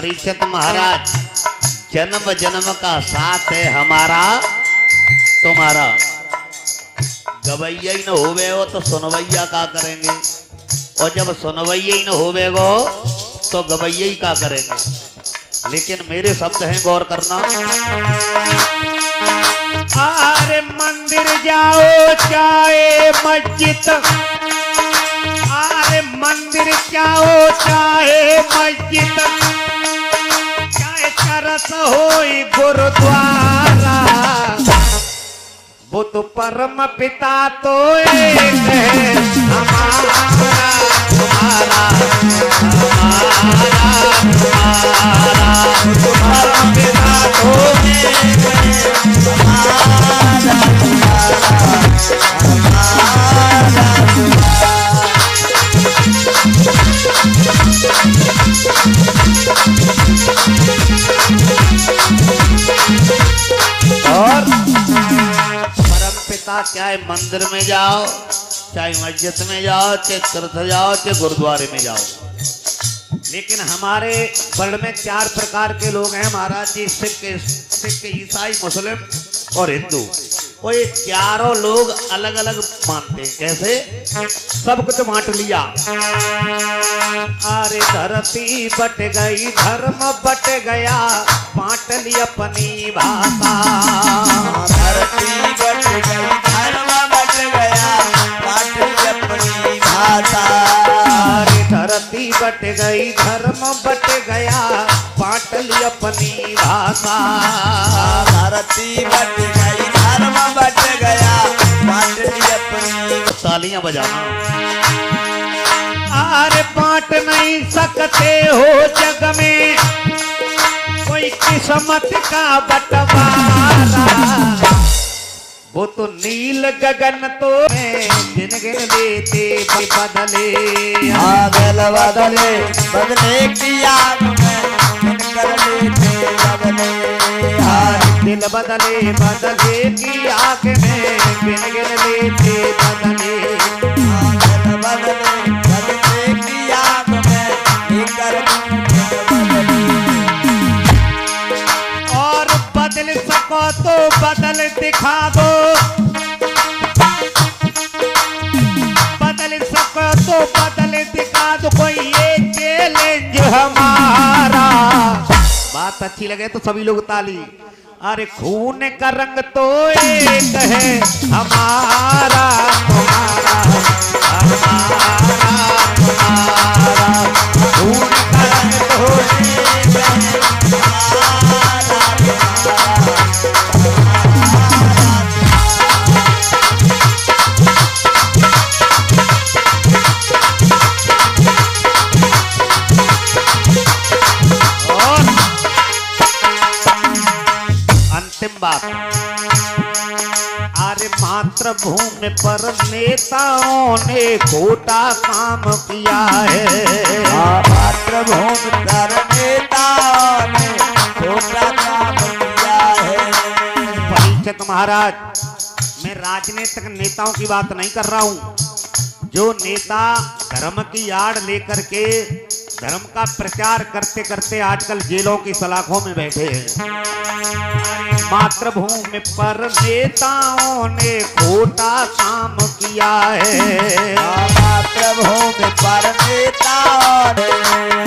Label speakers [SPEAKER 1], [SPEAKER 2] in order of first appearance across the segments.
[SPEAKER 1] परीक्षित महाराज, जन्म जन्म का साथ है हमारा तुम्हारा। गवैया ही न होवे हो तो सुनवैया का करेंगे, और जब सुनवैया ही न होवेगो तो गवैया ही का करेंगे। लेकिन मेरे शब्द हैं, गौर करना।
[SPEAKER 2] अरे मंदिर जाओ चाहे मस्जिद, अरे मंदिर जाओ चाहे मस्जिद, चाहे चरस होई गुरुद्वारा, वो तो परम पिता तो एक है हमारा तुम्हारा, हमारा तुम्हारा, परम पिता तो एक है हमारा
[SPEAKER 1] और परमपिता चाहे मंदिर में जाओ, चाहे मस्जिद में जाओ, चाहे तीर्थ जाओ, चाहे गुरुद्वारे में जाओ।
[SPEAKER 2] लेकिन हमारे वर्ल्ड में 4 प्रकार के लोग हैं महाराज जी, सिख, ईसाई, मुस्लिम और हिंदू।
[SPEAKER 1] वो ये चारों लोग अलग अलग मानते हैं। कैसे?
[SPEAKER 2] सब कुछ बांट लिया। अरे धरती बट गई, धर्म बट गया, बांट ली अपनी भाषा।
[SPEAKER 3] धरती बट गई, धर्म बट गया, बांट ली अपनी भाषा।
[SPEAKER 2] अरे धरती बट गई, धर्म बट गया, बांट ली अपनी भाषा।
[SPEAKER 3] धरती बट गई, धर्म बट गया, बांट ली अपनी।
[SPEAKER 1] तालियां बजाना।
[SPEAKER 2] अरे बांट नहीं सकते हो जग में कोई किस्मत का बंटवारा, वो तो नील गगन तो गिन गिन लेते बदले,
[SPEAKER 3] आगल बदले बदले की आग में गिन कर लेते बदले।
[SPEAKER 2] दिल बदले बदले की आग में गिन गिन लेते बदले।
[SPEAKER 3] आगल बदले बदले की आग में गिन कर लेते बदले।
[SPEAKER 2] और बदल सको तो बदल दिखा दो, बदल सको तो बदल दिखा दो, कोई ये चैलेंज हमारा। बात अच्छी लगे तो सभी लोग ताली। अरे खून का रंग तो एक है हमारा तुम्हारा, हमारा तुम्हारा, खून का रंग तो एक है हमारा तुम्हारा।
[SPEAKER 1] अंतिम बात।
[SPEAKER 2] अरे मातृभूमि पर नेताओं ने खोटा काम किया है।
[SPEAKER 3] मातृभूमि पर नेताओं ने छोटा काम किया है।
[SPEAKER 2] परीक्षित महाराज, मैं राजनीतिक नेताओं की बात नहीं कर रहा हूँ। जो नेता धर्म की आड़ लेकर के धर्म का प्रचार करते करते आजकल जेलों की सलाखों में बैठे हैं। मातृभूमि पर नेताओं ने खोटा काम किया है।
[SPEAKER 3] मातृभूमि पर नेताओं ने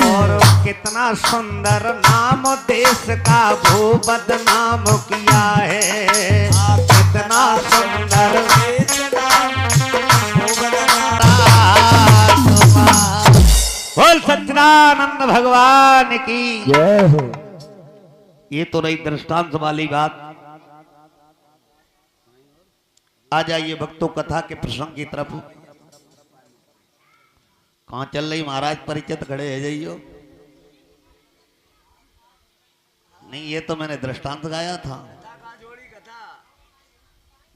[SPEAKER 2] और कितना सुंदर नाम देश का भू बदनाम किया है। कितना सुंदर
[SPEAKER 3] देश नाम भू बदनाम।
[SPEAKER 2] बोल सच्चिदानंद भगवान की
[SPEAKER 3] जय हो।
[SPEAKER 1] ये तो रही दृष्टांत वाली बात। आ जाइए भक्तों कथा के प्रसंग की तरफ। कहां चल रही महाराज? परिचित खड़े है जाइयो। नहीं, ये तो मैंने दृष्टांत गाया था।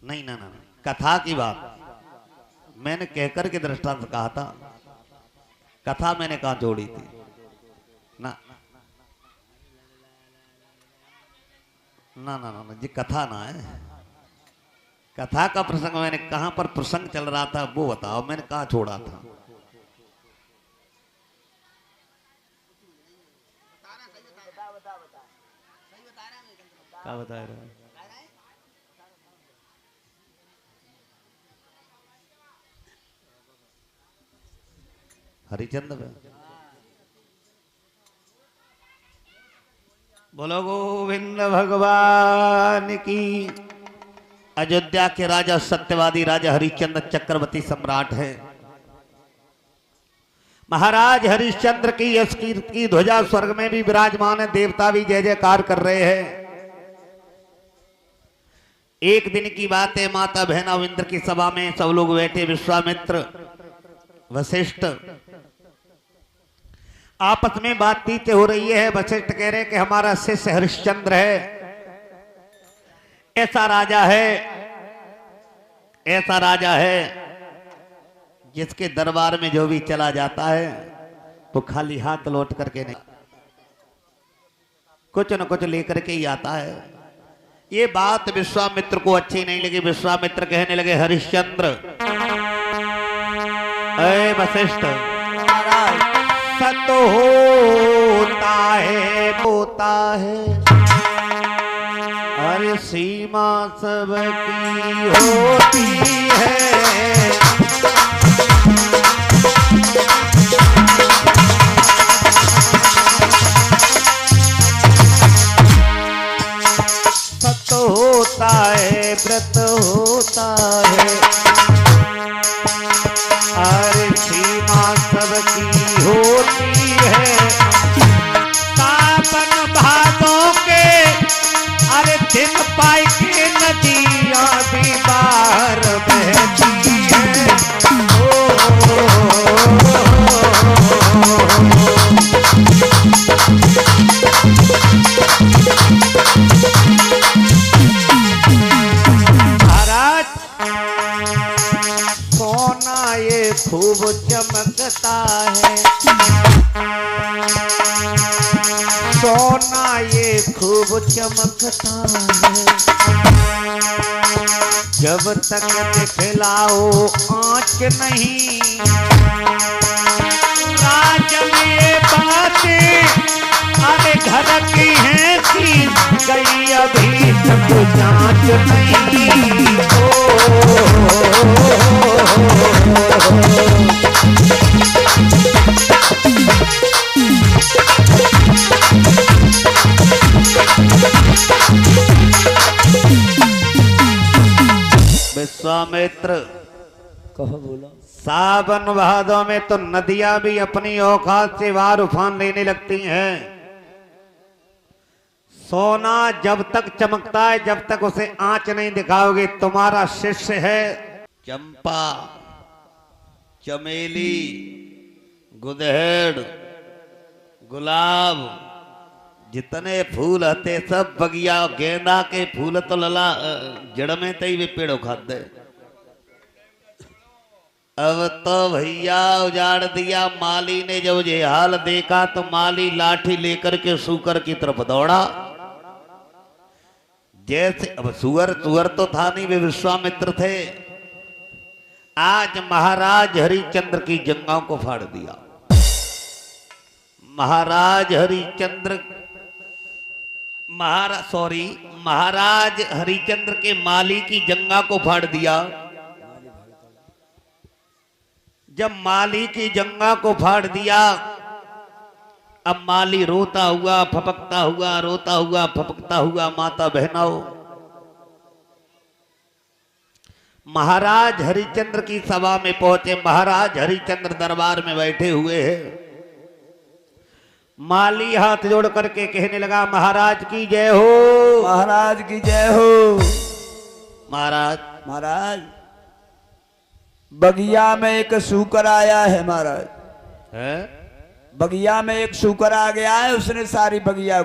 [SPEAKER 1] नहीं ना ना, कथा की बात मैंने कहकर के दृष्टांत कहा था। कथा मैंने कहा जोड़ी थी ना ना ना ना, जी कथा ना है। कथा का प्रसंग मैंने कहां पर प्रसंग चल रहा था वो बताओ, मैंने कहा छोड़ा था। क्या बता रहे हो? हरिचंद्र पे बोलो गोविंद भगवान की। अयोध्या के राजा सत्यवादी राजा हरिश्चंद्र चक्रवर्ती सम्राट है। महाराज हरिश्चंद्र की यश कीर्ति की ध्वजा स्वर्ग में भी विराजमान है, देवता भी जय जयकार कर रहे हैं। एक दिन की बात है, माता बहना इंद्र की सभा में सब लोग बैठे, विश्वामित्र वशिष्ठ आपस में बातचीत हो रही है। वशिष्ठ कह रहे कि हमारा शिष्य हरिश्चंद्र है, ऐसा राजा है जिसके दरबार में जो भी चला जाता है तो खाली हाथ लौट करके नहीं, कुछ न कुछ लेकर के ही आता है। ये बात विश्वामित्र को अच्छी नहीं लगी। विश्वामित्र कहने लगे हरिश्चंद्र, अरे वशिष्ठ, सत होता है अरे सीमा सबकी होती है। सत होता है, व्रत होता है, अरे सीमा सबकी होती है। सावन भादों के अरे दिन पाई के नदियां भी बाहर बहती है। महाराज सोना ये खूब चमकता है, सोना ये खूब चमकता है। जब तक दिखलाओ आँच नहीं, राजन ये बातें अरे घर की हैं कि गई अभी तक जांच नहीं। विश्वामित्र
[SPEAKER 3] कहो बोलो।
[SPEAKER 1] सावन भादों में तो नदियां भी अपनी औकात से वार उफान लेने लगती हैं। सोना जब तक चमकता है जब तक उसे आंच नहीं दिखाओगे। तुम्हारा शिष्य है चंपा, चमेली, गुदहेड़, गुलाब, जितने फूल हते सब बगिया। गेंदा के फूल तो लला जड़ में तई भी पेड़ों खाते। अब तो भैया उजाड़ दिया। माली ने जब ये हाल देखा तो माली लाठी लेकर के सूकर की तरफ दौड़ा। जैसे अब सुअर तो था नहीं, वे विश्वामित्र थे। आज महाराज हरिश्चंद्र की जंगाओं को फाड़ दिया। महाराज हरिश्चंद्र के माली की जंगा को फाड़ दिया। जब माली की जंगा को फाड़ दिया, अब माली रोता हुआ फपकता हुआ माता बहनाओ महाराज हरिश्चंद्र की सभा में पहुंचे। महाराज हरिश्चंद्र दरबार में बैठे हुए हैं। माली हाथ जोड़ करके कहने लगा, महाराज की जय हो,
[SPEAKER 3] महाराज की जय हो।
[SPEAKER 1] महाराज
[SPEAKER 3] बगिया में एक सूकर आया है महाराज।
[SPEAKER 1] है?
[SPEAKER 3] बगिया में एक सूकर आ गया है, उसने सारी बगिया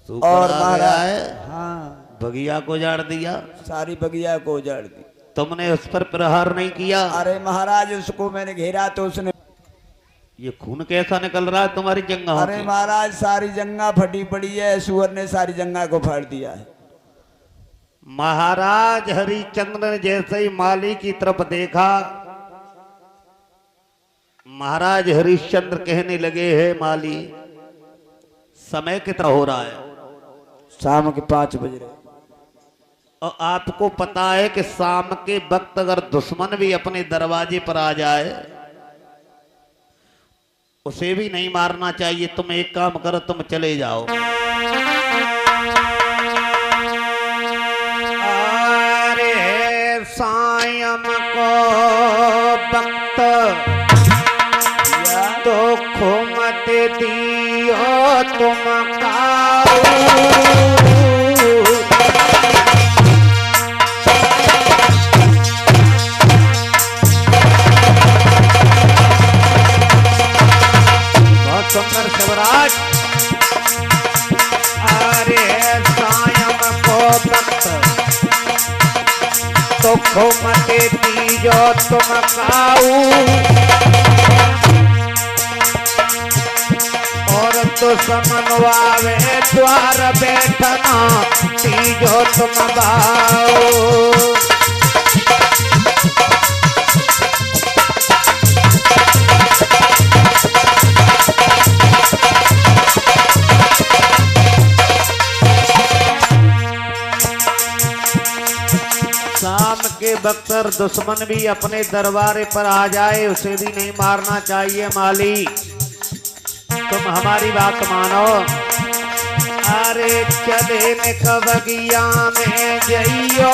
[SPEAKER 1] और महाराज
[SPEAKER 3] हाँ
[SPEAKER 1] बगिया को उजाड़ दिया।
[SPEAKER 3] सारी बगिया को उजाड़ दी।
[SPEAKER 1] तुमने उस पर प्रहार नहीं किया?
[SPEAKER 3] अरे महाराज उसको मैंने घेरा तो उसने।
[SPEAKER 1] ये खून कैसा निकल रहा है तुम्हारी जंगा?
[SPEAKER 3] अरे महाराज सारी जंगा फटी पड़ी है, सुअर ने सारी जंगा को फाड़ दिया है।
[SPEAKER 1] महाराज हरिश्चंद्र ने जैसे ही माली की तरफ देखा, महाराज हरिश्चंद्र कहने लगे, है माली समय कितना हो रहा है?
[SPEAKER 3] शाम के 5 बज रहे।
[SPEAKER 1] और आपको पता है कि शाम के वक्त अगर दुश्मन भी अपने दरवाजे पर आ जाए उसे भी नहीं मारना चाहिए। तुम एक काम करो, तुम चले जाओ।
[SPEAKER 2] अरे सायं को वक्त तो खुमत दियो तुम काऊ। सुंदर शिवराज। अरे सायं को वक्त तो खुमत दियो तुम काऊ। और दुश्मन आवे द्वार बैठना तीजो तुम बाऊ। शाम के वक्त दुश्मन भी अपने दरबारे पर आ जाए उसे भी नहीं मारना चाहिए। माली तुम हमारी बात मानो। अरे चले में कबगिया में जइयो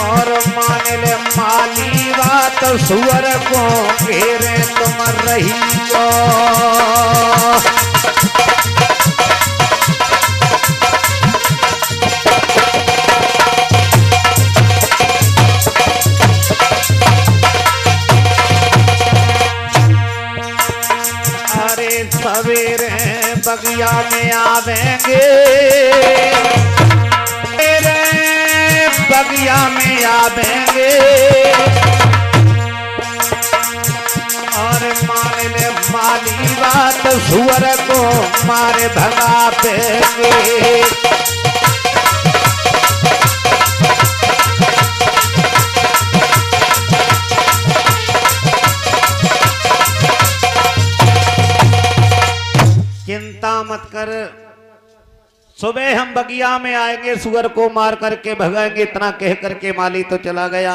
[SPEAKER 2] और मान ले माली बात सुअर को घेरे तुम रहियो। सवेरे बगिया में आवेंगे, मेरे बगिया में आवेंगे और मान ले माली बात सुअर को मारे भगा देंगे। चिंता मत कर, सुबह हम बगिया में आएंगे, सुअर को मार करके भगाएंगे। इतना कह करके माली तो चला गया।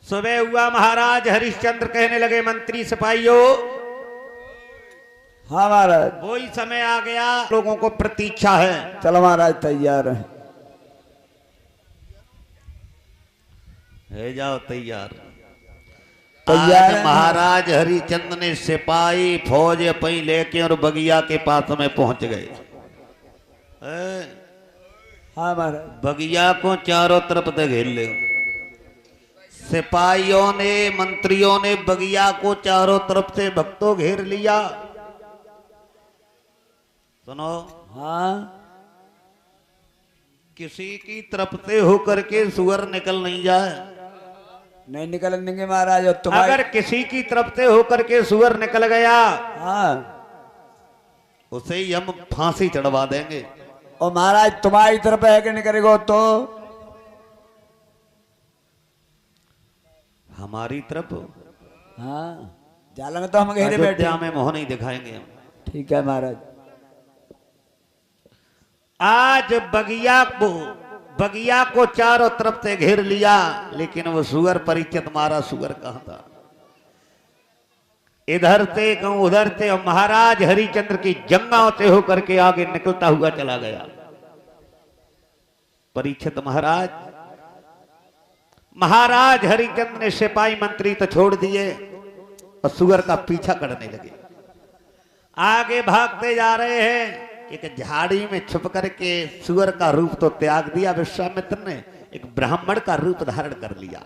[SPEAKER 2] सुबह हुआ, महाराज हरिश्चंद्र कहने लगे मंत्री सिपाहियों,
[SPEAKER 3] हाँ महाराज।
[SPEAKER 2] वही समय आ गया, लोगों को प्रतीक्षा है।
[SPEAKER 3] चलो महाराज तैयार
[SPEAKER 1] है जाओ तैयार।
[SPEAKER 3] तैयार
[SPEAKER 1] आज महाराज हरिचंद्र ने सिपाही फौज पई लेके और बगिया के पास में पहुंच गए।
[SPEAKER 3] हाँ महाराज।
[SPEAKER 1] बगिया को चारों तरफ से घेर ले। सिपाहियों ने, मंत्रियों ने बगिया को चारों तरफ से भक्तों घेर लिया। सुनो,
[SPEAKER 3] हाँ।
[SPEAKER 1] किसी की तरफ से होकर के सुअर निकल नहीं जाए।
[SPEAKER 3] नहीं निकल देंगे महाराज। और
[SPEAKER 2] अगर किसी की तरफ से होकर के सुअर निकल गया,
[SPEAKER 3] हाँ,
[SPEAKER 1] उसे ही हम फांसी चढ़वा देंगे।
[SPEAKER 3] और महाराज तुम्हारी तरफ है कि निकलेगा तो
[SPEAKER 1] हमारी तरफ,
[SPEAKER 3] हाँ, जाल में तो हम घेरे बैठे।
[SPEAKER 1] अयोध्या में मोह नहीं दिखाएंगे हम।
[SPEAKER 3] ठीक है महाराज।
[SPEAKER 2] आज बगिया को चारों तरफ से घेर लिया, लेकिन वो सुअर परिचित मारा सुअर कहां था। इधर से कहूं उधर से, और महाराज हरिचंद्र की जंगाओं से होकर के आगे निकलता हुआ चला गया। परीक्षित महाराज हरिचंद्र ने सिपाही मंत्री तो छोड़ दिए और सुअर का पीछा करने लगे। आगे भागते जा रहे हैं, एक झाड़ी में छुप करके सुअर का रूप तो त्याग दिया विश्वामित्र ने, एक ब्राह्मण का रूप धारण कर लिया।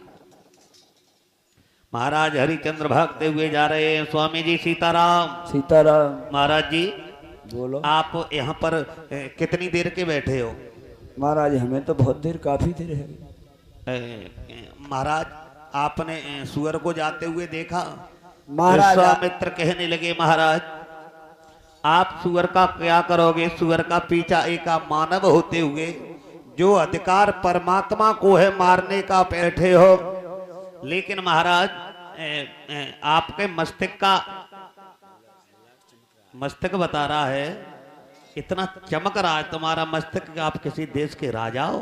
[SPEAKER 2] महाराज हरिचंद्र भागते हुए जा रहे हैं। स्वामी जी सीताराम।
[SPEAKER 3] सीताराम।
[SPEAKER 2] महाराज जी
[SPEAKER 3] बोलो।
[SPEAKER 2] आप यहाँ पर कितनी देर के बैठे हो?
[SPEAKER 3] महाराज हमें तो बहुत देर, काफी देर है।
[SPEAKER 2] महाराज आपने सुअर को जाते हुए देखा?
[SPEAKER 3] महाराज
[SPEAKER 2] विश्वामित्र कहने लगे, महाराज आप सुअर का क्या करोगे? सुअर का पीछा एक मानव होते हुए जो अधिकार परमात्मा को है मारने का बैठे हो, लेकिन महाराज आपके मस्तिष्क का
[SPEAKER 1] मस्तक बता रहा है, इतना चमक रहा है तुम्हारा मस्तक कि आप किसी देश के राजा हो।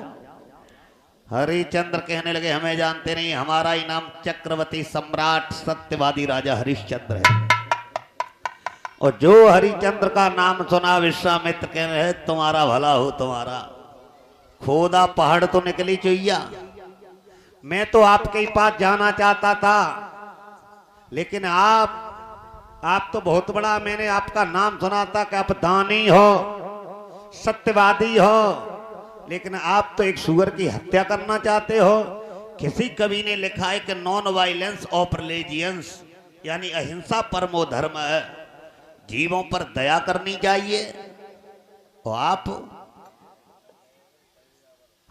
[SPEAKER 1] हरिश्चंद्र कहने लगे हमें जानते नहीं, हमारा ही नाम चक्रवर्ती सम्राट सत्यवादी राजा हरिश्चंद्र है। और जो हरिश्चंद्र का नाम सुना विश्वामित्र कह रहे हैं तुम्हारा भला हो, तुम्हारा खोदा पहाड़ तो निकली चुईया।
[SPEAKER 2] मैं तो आपके ही पास जाना चाहता था, लेकिन आप तो बहुत बड़ा, मैंने आपका नाम सुना था कि आप दानी हो, सत्यवादी हो, लेकिन आप तो एक सुअर की हत्या करना चाहते हो।
[SPEAKER 1] किसी कवि ने लिखा है कि नॉन वायलेंस ऑफ रिलीजियंस, यानी अहिंसा परमो धर्म है, जीवों पर दया करनी चाहिए। और आप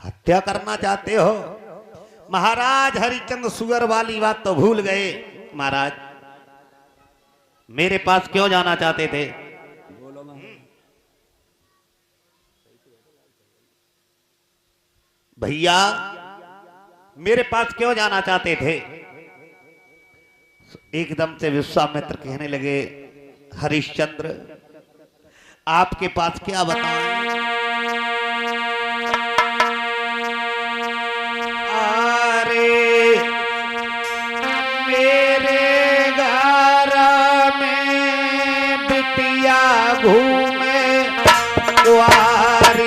[SPEAKER 2] हत्या करना चाहते हो। महाराज हरिश्चंद्र सुअर वाली बात तो भूल गए।
[SPEAKER 1] महाराज मेरे पास क्यों जाना चाहते थे? भैया मेरे पास क्यों जाना चाहते थे? एकदम से विश्वामित्र कहने लगे हरिश्चंद्र आपके पास क्या बताएं?
[SPEAKER 2] अरे मेरे घर में बिटिया घूमे कुआरी,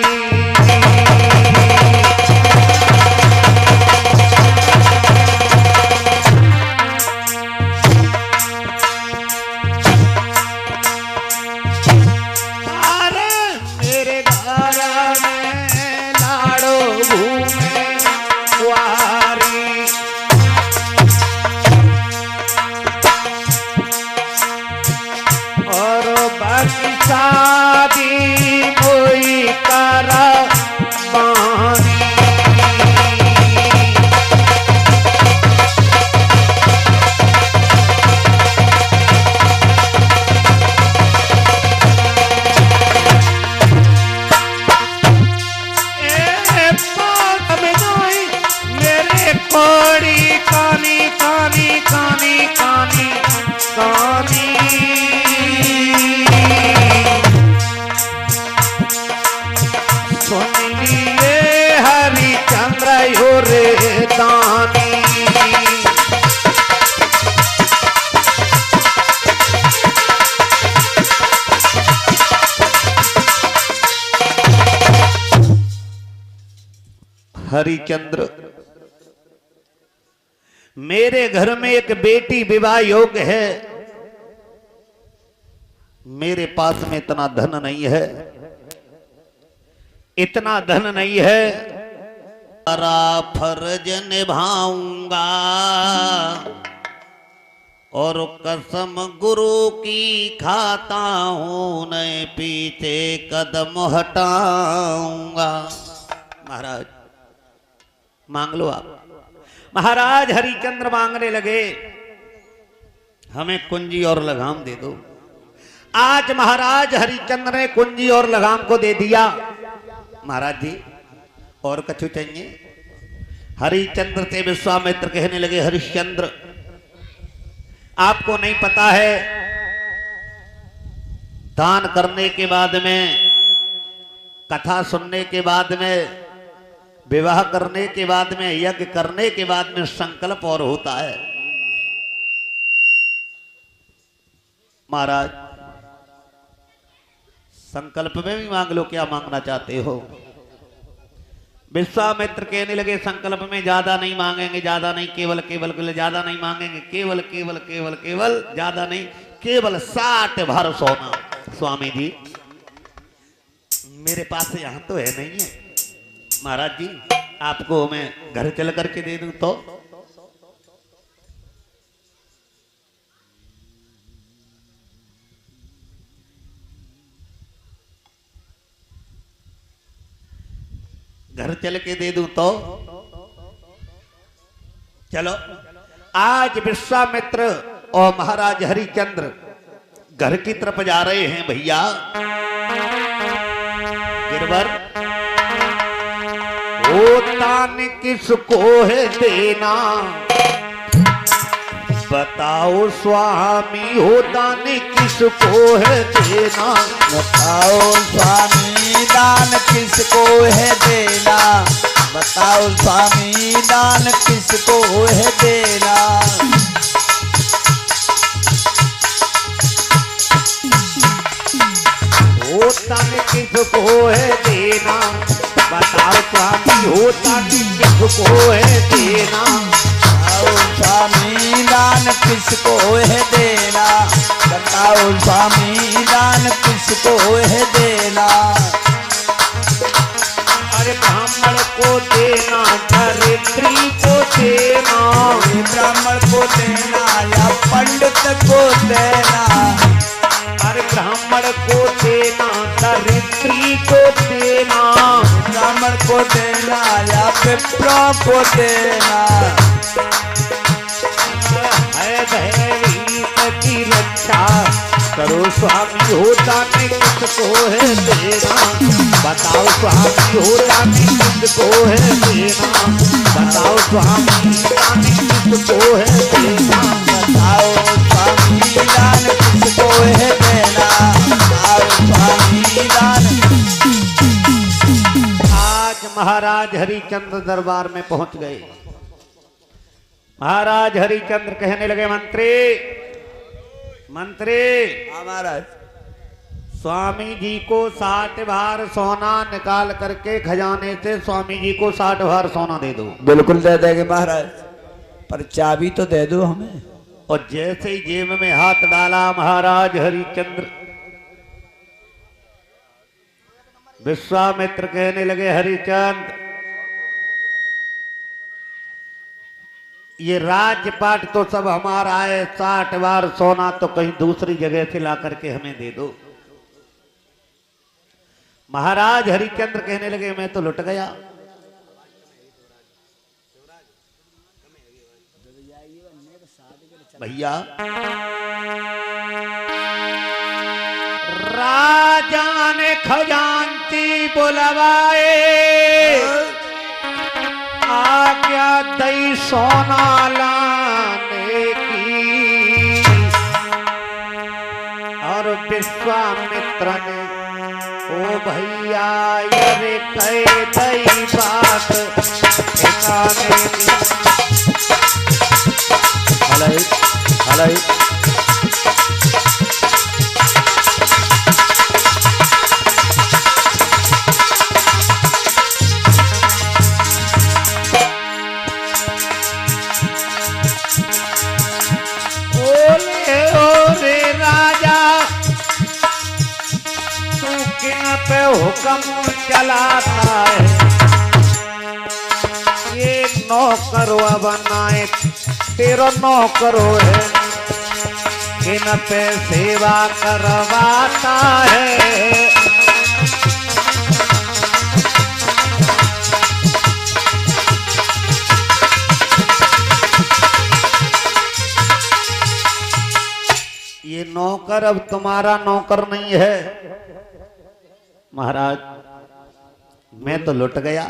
[SPEAKER 1] हरिश्चंद्र मेरे घर में एक बेटी विवाह योग्य है, मेरे पास में इतना धन नहीं है, इतना धन नहीं है, सारा फर्ज निभाऊंगा और कसम गुरु की खाता हूं नए पीछे कदम हटाऊंगा। महाराज मांग लो आप।
[SPEAKER 2] महाराज हरिश्चंद्र मांगने लगे
[SPEAKER 1] हमें कुंजी और लगाम दे दो।
[SPEAKER 2] आज महाराज हरिश्चंद्र ने कुंजी और लगाम को दे दिया।
[SPEAKER 1] महाराज जी और कछु चाहिए? हरिश्चंद्र से विश्वामित्र कहने लगे हरिश्चंद्र
[SPEAKER 2] आपको नहीं पता है,
[SPEAKER 1] दान करने के बाद में, कथा सुनने के बाद में, विवाह करने के बाद में, यज्ञ करने के बाद में संकल्प और होता है। महाराज संकल्प में भी मांग लो, क्या मांगना चाहते हो? विश्वामित्र कहने लगे संकल्प में ज्यादा नहीं मांगेंगे, ज्यादा नहीं, केवल केवल केवल ज्यादा नहीं मांगेंगे, केवल केवल केवल केवल ज्यादा नहीं, केवल 60 भर सोना। स्वामी जी मेरे पास यहां तो है नहीं है। महाराज जी आपको मैं घर चल करके दे दूं तो? घर चल के दे दूं तो? चलो।
[SPEAKER 2] आज विश्वामित्र
[SPEAKER 1] और महाराज हरिश्चंद्र घर की तरफ जा रहे हैं। भैया गिरवर
[SPEAKER 2] ओ दान किसको है देना,
[SPEAKER 1] बताओ स्वामी होता ने किसको है देना।
[SPEAKER 3] बताओ स्वामी दान किसको है देना। बताओ स्वामी दान किसको है देना।
[SPEAKER 2] होता ने किसको है देना। बताओ स्वामी होता ने किसको है देना।
[SPEAKER 3] बताओ स्वामी दान किसको है देना। बताओ स्वामी दान किसको है देना।
[SPEAKER 2] अरे ब्राह्मण को देना धरित्री को देना।
[SPEAKER 3] ब्राह्मण को देना या पंडित को देना।
[SPEAKER 2] अरे ब्राह्मण को देना धरित्री को देना।
[SPEAKER 3] ब्राह्मण को देना या विप्रों को देना।
[SPEAKER 2] है भयभीत की रक्षा करो स्वामी होता ने किसको है देना। बताओ स्वामी होता ने किसको है देना। बताओ स्वामी होता ने किसको है देना।
[SPEAKER 3] बताओ स्वामी दान किसको है देना। बताओ स्वामी दान।
[SPEAKER 2] आज महाराज हरिचंद्र दरबार में पहुंच गए। महाराज हरिचंद्र कहने लगे मंत्री मंत्री
[SPEAKER 3] महाराज
[SPEAKER 2] स्वामी जी को 60 भार सोना निकाल करके खजाने से स्वामी जी को 60 भार सोना दे दो।
[SPEAKER 3] बिल्कुल दे देंगे महाराज, पर चाबी तो दे दो हमें।
[SPEAKER 2] और जैसे ही जेब में हाथ डाला महाराज हरिचंद्र, विश्वामित्र कहने लगे हरिचंद्र ये राजपाट तो सब हमारा है, 60 बार सोना तो कहीं दूसरी जगह से ला करके हमें दे दो। महाराज हरिचंद्र कहने लगे मैं तो लुट गया। भैया राजा ने खजांची बुलवाए, आज्ञा दई सोना लाने की। और विश्वामित्र ने ओ भैया ये कह दई बात ठिकाने की। हलै हलै पे हुक्म चलाता है, ये नौकर बनाए तेरा नौकर है, इन पे सेवा करवाता है। ये नौकर अब तुम्हारा नौकर नहीं है। महाराज मैं तो लुट गया।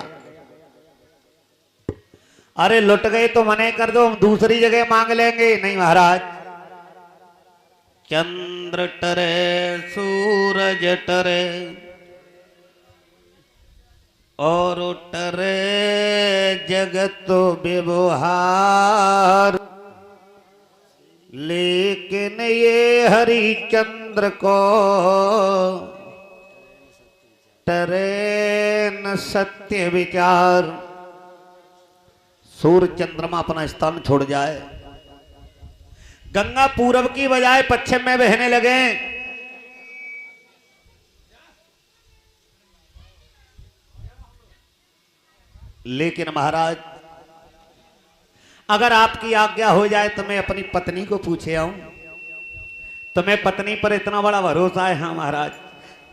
[SPEAKER 2] अरे लुट गए तो मने कर दो, हम दूसरी जगह मांग लेंगे। नहीं महाराज, चंद्र टरे सूरज टरे और टरे जगत व्यवहार, लेकिन ये हरिचंद्र को टरे न सत्य विचार। सूर्य चंद्रमा अपना स्थान छोड़ जाए, गंगा पूरब की बजाय पश्चिम में बहने लगे, लेकिन महाराज अगर आपकी आज्ञा हो जाए तो मैं अपनी पत्नी को पूछे आऊं। तुम्हें पत्नी पर इतना बड़ा भरोसा है? हाँ महाराज,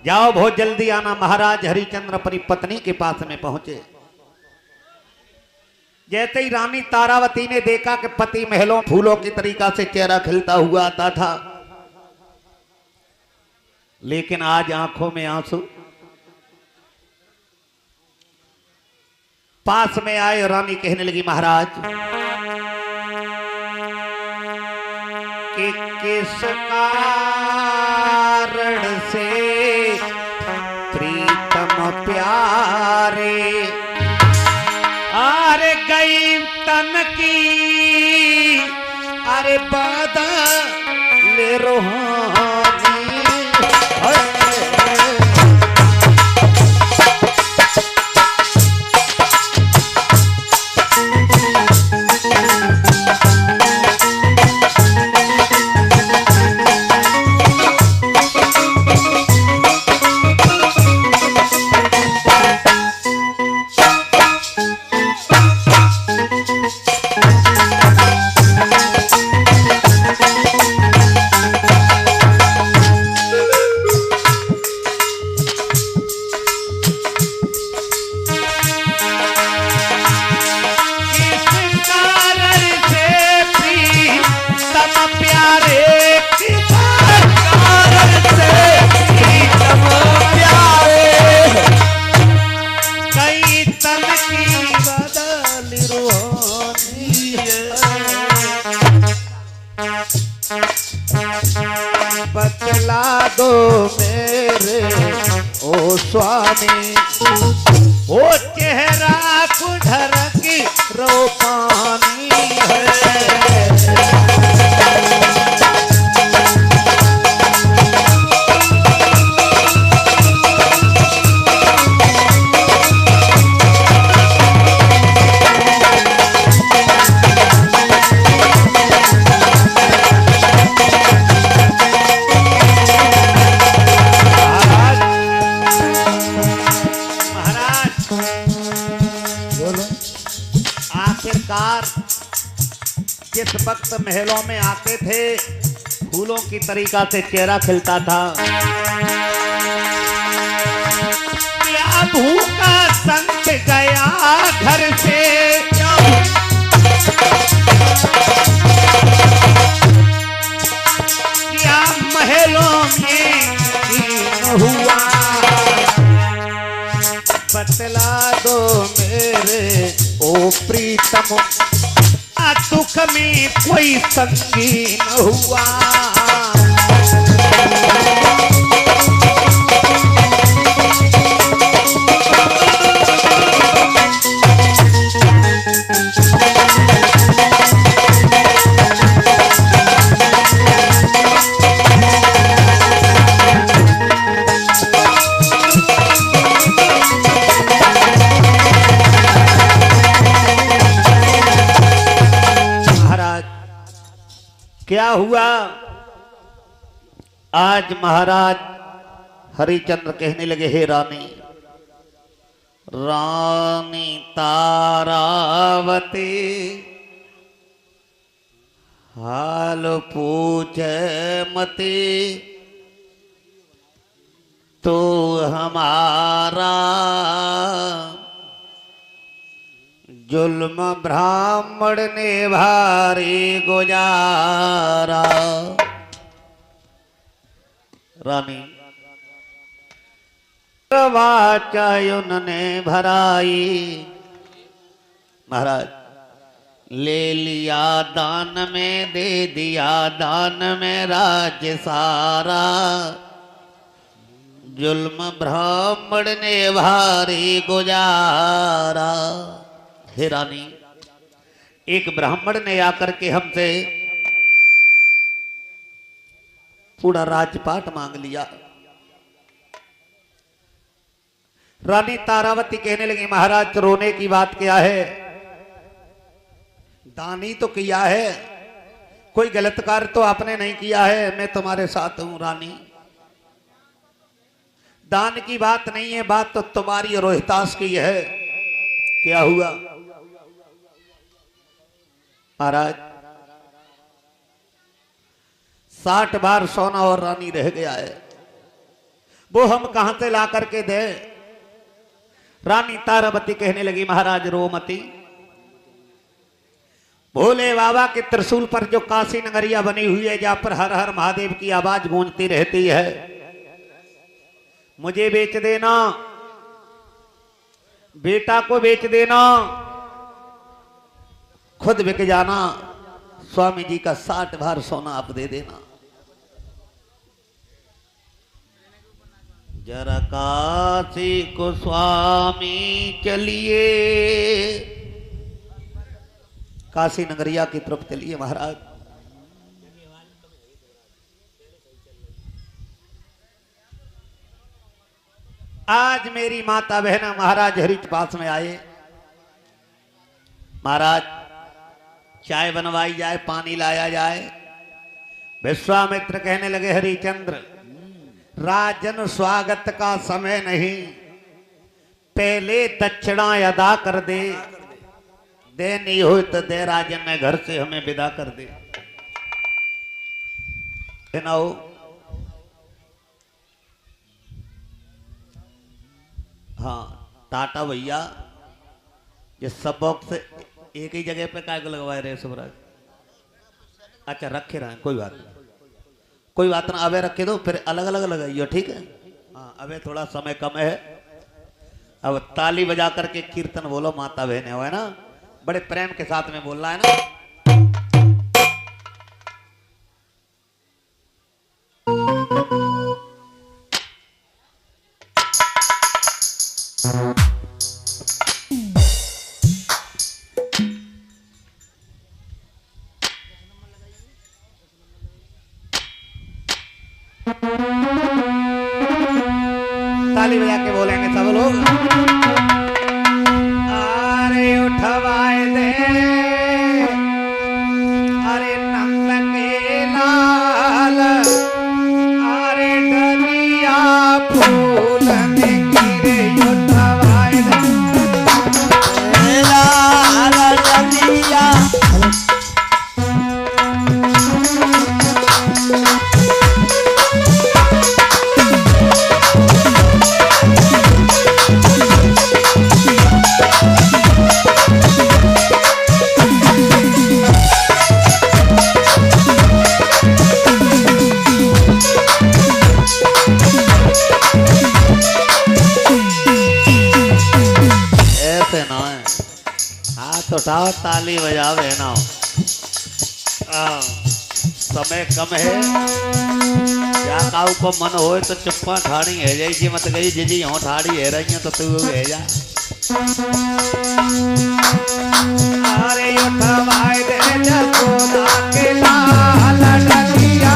[SPEAKER 2] जाओ बहुत जल्दी आना। महाराज हरिचंद्र अपनी पत्नी के पास में पहुंचे। जैसे ही रानी तारावती ने देखा कि पति महलों फूलों की तरीका से चेहरा खिलता हुआ आता था, लेकिन आज आंखों में आंसू। पास में आए, रानी कहने लगी महाराज कि किस कारण से प्रीतम प्यारे अरे गई तन की अरे बदल रूहानी बतला दो मेरे ओ स्वामी ओ चेहरा कुधर की रोपानी है आखिरकार जिस वक्त महलों में आते थे फूलों की तरीका से चेहरा खिलता था क्या भूखा संग गया घर से क्या महलों में हुआ बतला दो मेरे ओ प्रीतम दुख में कोई संगी न हुआ क्या हुआ आज महाराज हरिचंद्र कहने लगे हे रानी रानी तारावती हाल पूछ मती तो हमारा जुल्म ब्राह्मण ने भारी गुजारा रानी वाचायुन ने भराई महाराज ले लिया दान में दे दिया दान में राज्य सारा जुल्म ब्राह्मण ने भारी गुजारा हे रानी एक ब्राह्मण ने आकर के हमसे पूरा राजपाट मांग लिया रानी तारावती कहने लगी महाराज रोने की बात क्या है दान ही तो किया है कोई गलत कार्य तो आपने नहीं किया है मैं तुम्हारे साथ हूं रानी दान की बात नहीं है बात तो तुम्हारी रोहितास की है क्या हुआ महाराज 60 बार सोना और रानी रह गया है वो हम कहां से ला करके दे रानी तारावती कहने लगी महाराज रोमती भोले बाबा के त्रिशूल पर जो काशी नगरिया बनी हुई है जहां पर हर हर महादेव की आवाज गूंजती रहती है मुझे बेच देना बेटा को बेच देना खुद बिक जाना
[SPEAKER 1] स्वामी जी का 60 भार सोना आप दे देना। जरा काशी को स्वामी चलिए, काशी नगरिया की तरफ चलिए महाराज। आज मेरी माता बहना महाराज हरि के पास में आए। महाराज चाय बनवाई जाए, पानी लाया जाए। विश्वामित्र कहने लगे हरिचंद्र, राजन स्वागत का समय नहीं, पहले दक्षिणा अदा कर दे, देनी हो तो दे राजन, ने घर से हमें विदा कर दे। हो हाँ टाटा भैया, ये सब बॉक्स एक ही जगह पे काय को लगवाए रहे सुभराज? अच्छा रखे रहे, कोई बात नहीं, कोई बात ना, अबे रखे दो, फिर अलग अलग लगाइयो, ठीक है? हाँ अबे थोड़ा समय कम है। अब ताली बजा करके कीर्तन बोलो माता बहने, हो है ना, बड़े प्रेम के साथ में बोल रहा है ना। ताली बजा के बोलेंगे सब लोग। अरे उठवाए दे, अरे नंद के लाल, अरे डलिया फूल में गिरे, उठवाए दे
[SPEAKER 3] लाल डलिया।
[SPEAKER 1] उठाओ ताली बजाओ बहना, समय कम है। या काऊ को मन होए तो चुप्पा ठाड़ी है जाई जी, मत गई जी जी हो ठाड़ी है रही है तो तू है जा। अरे उठवाए दे जसोदा के लाल डलिया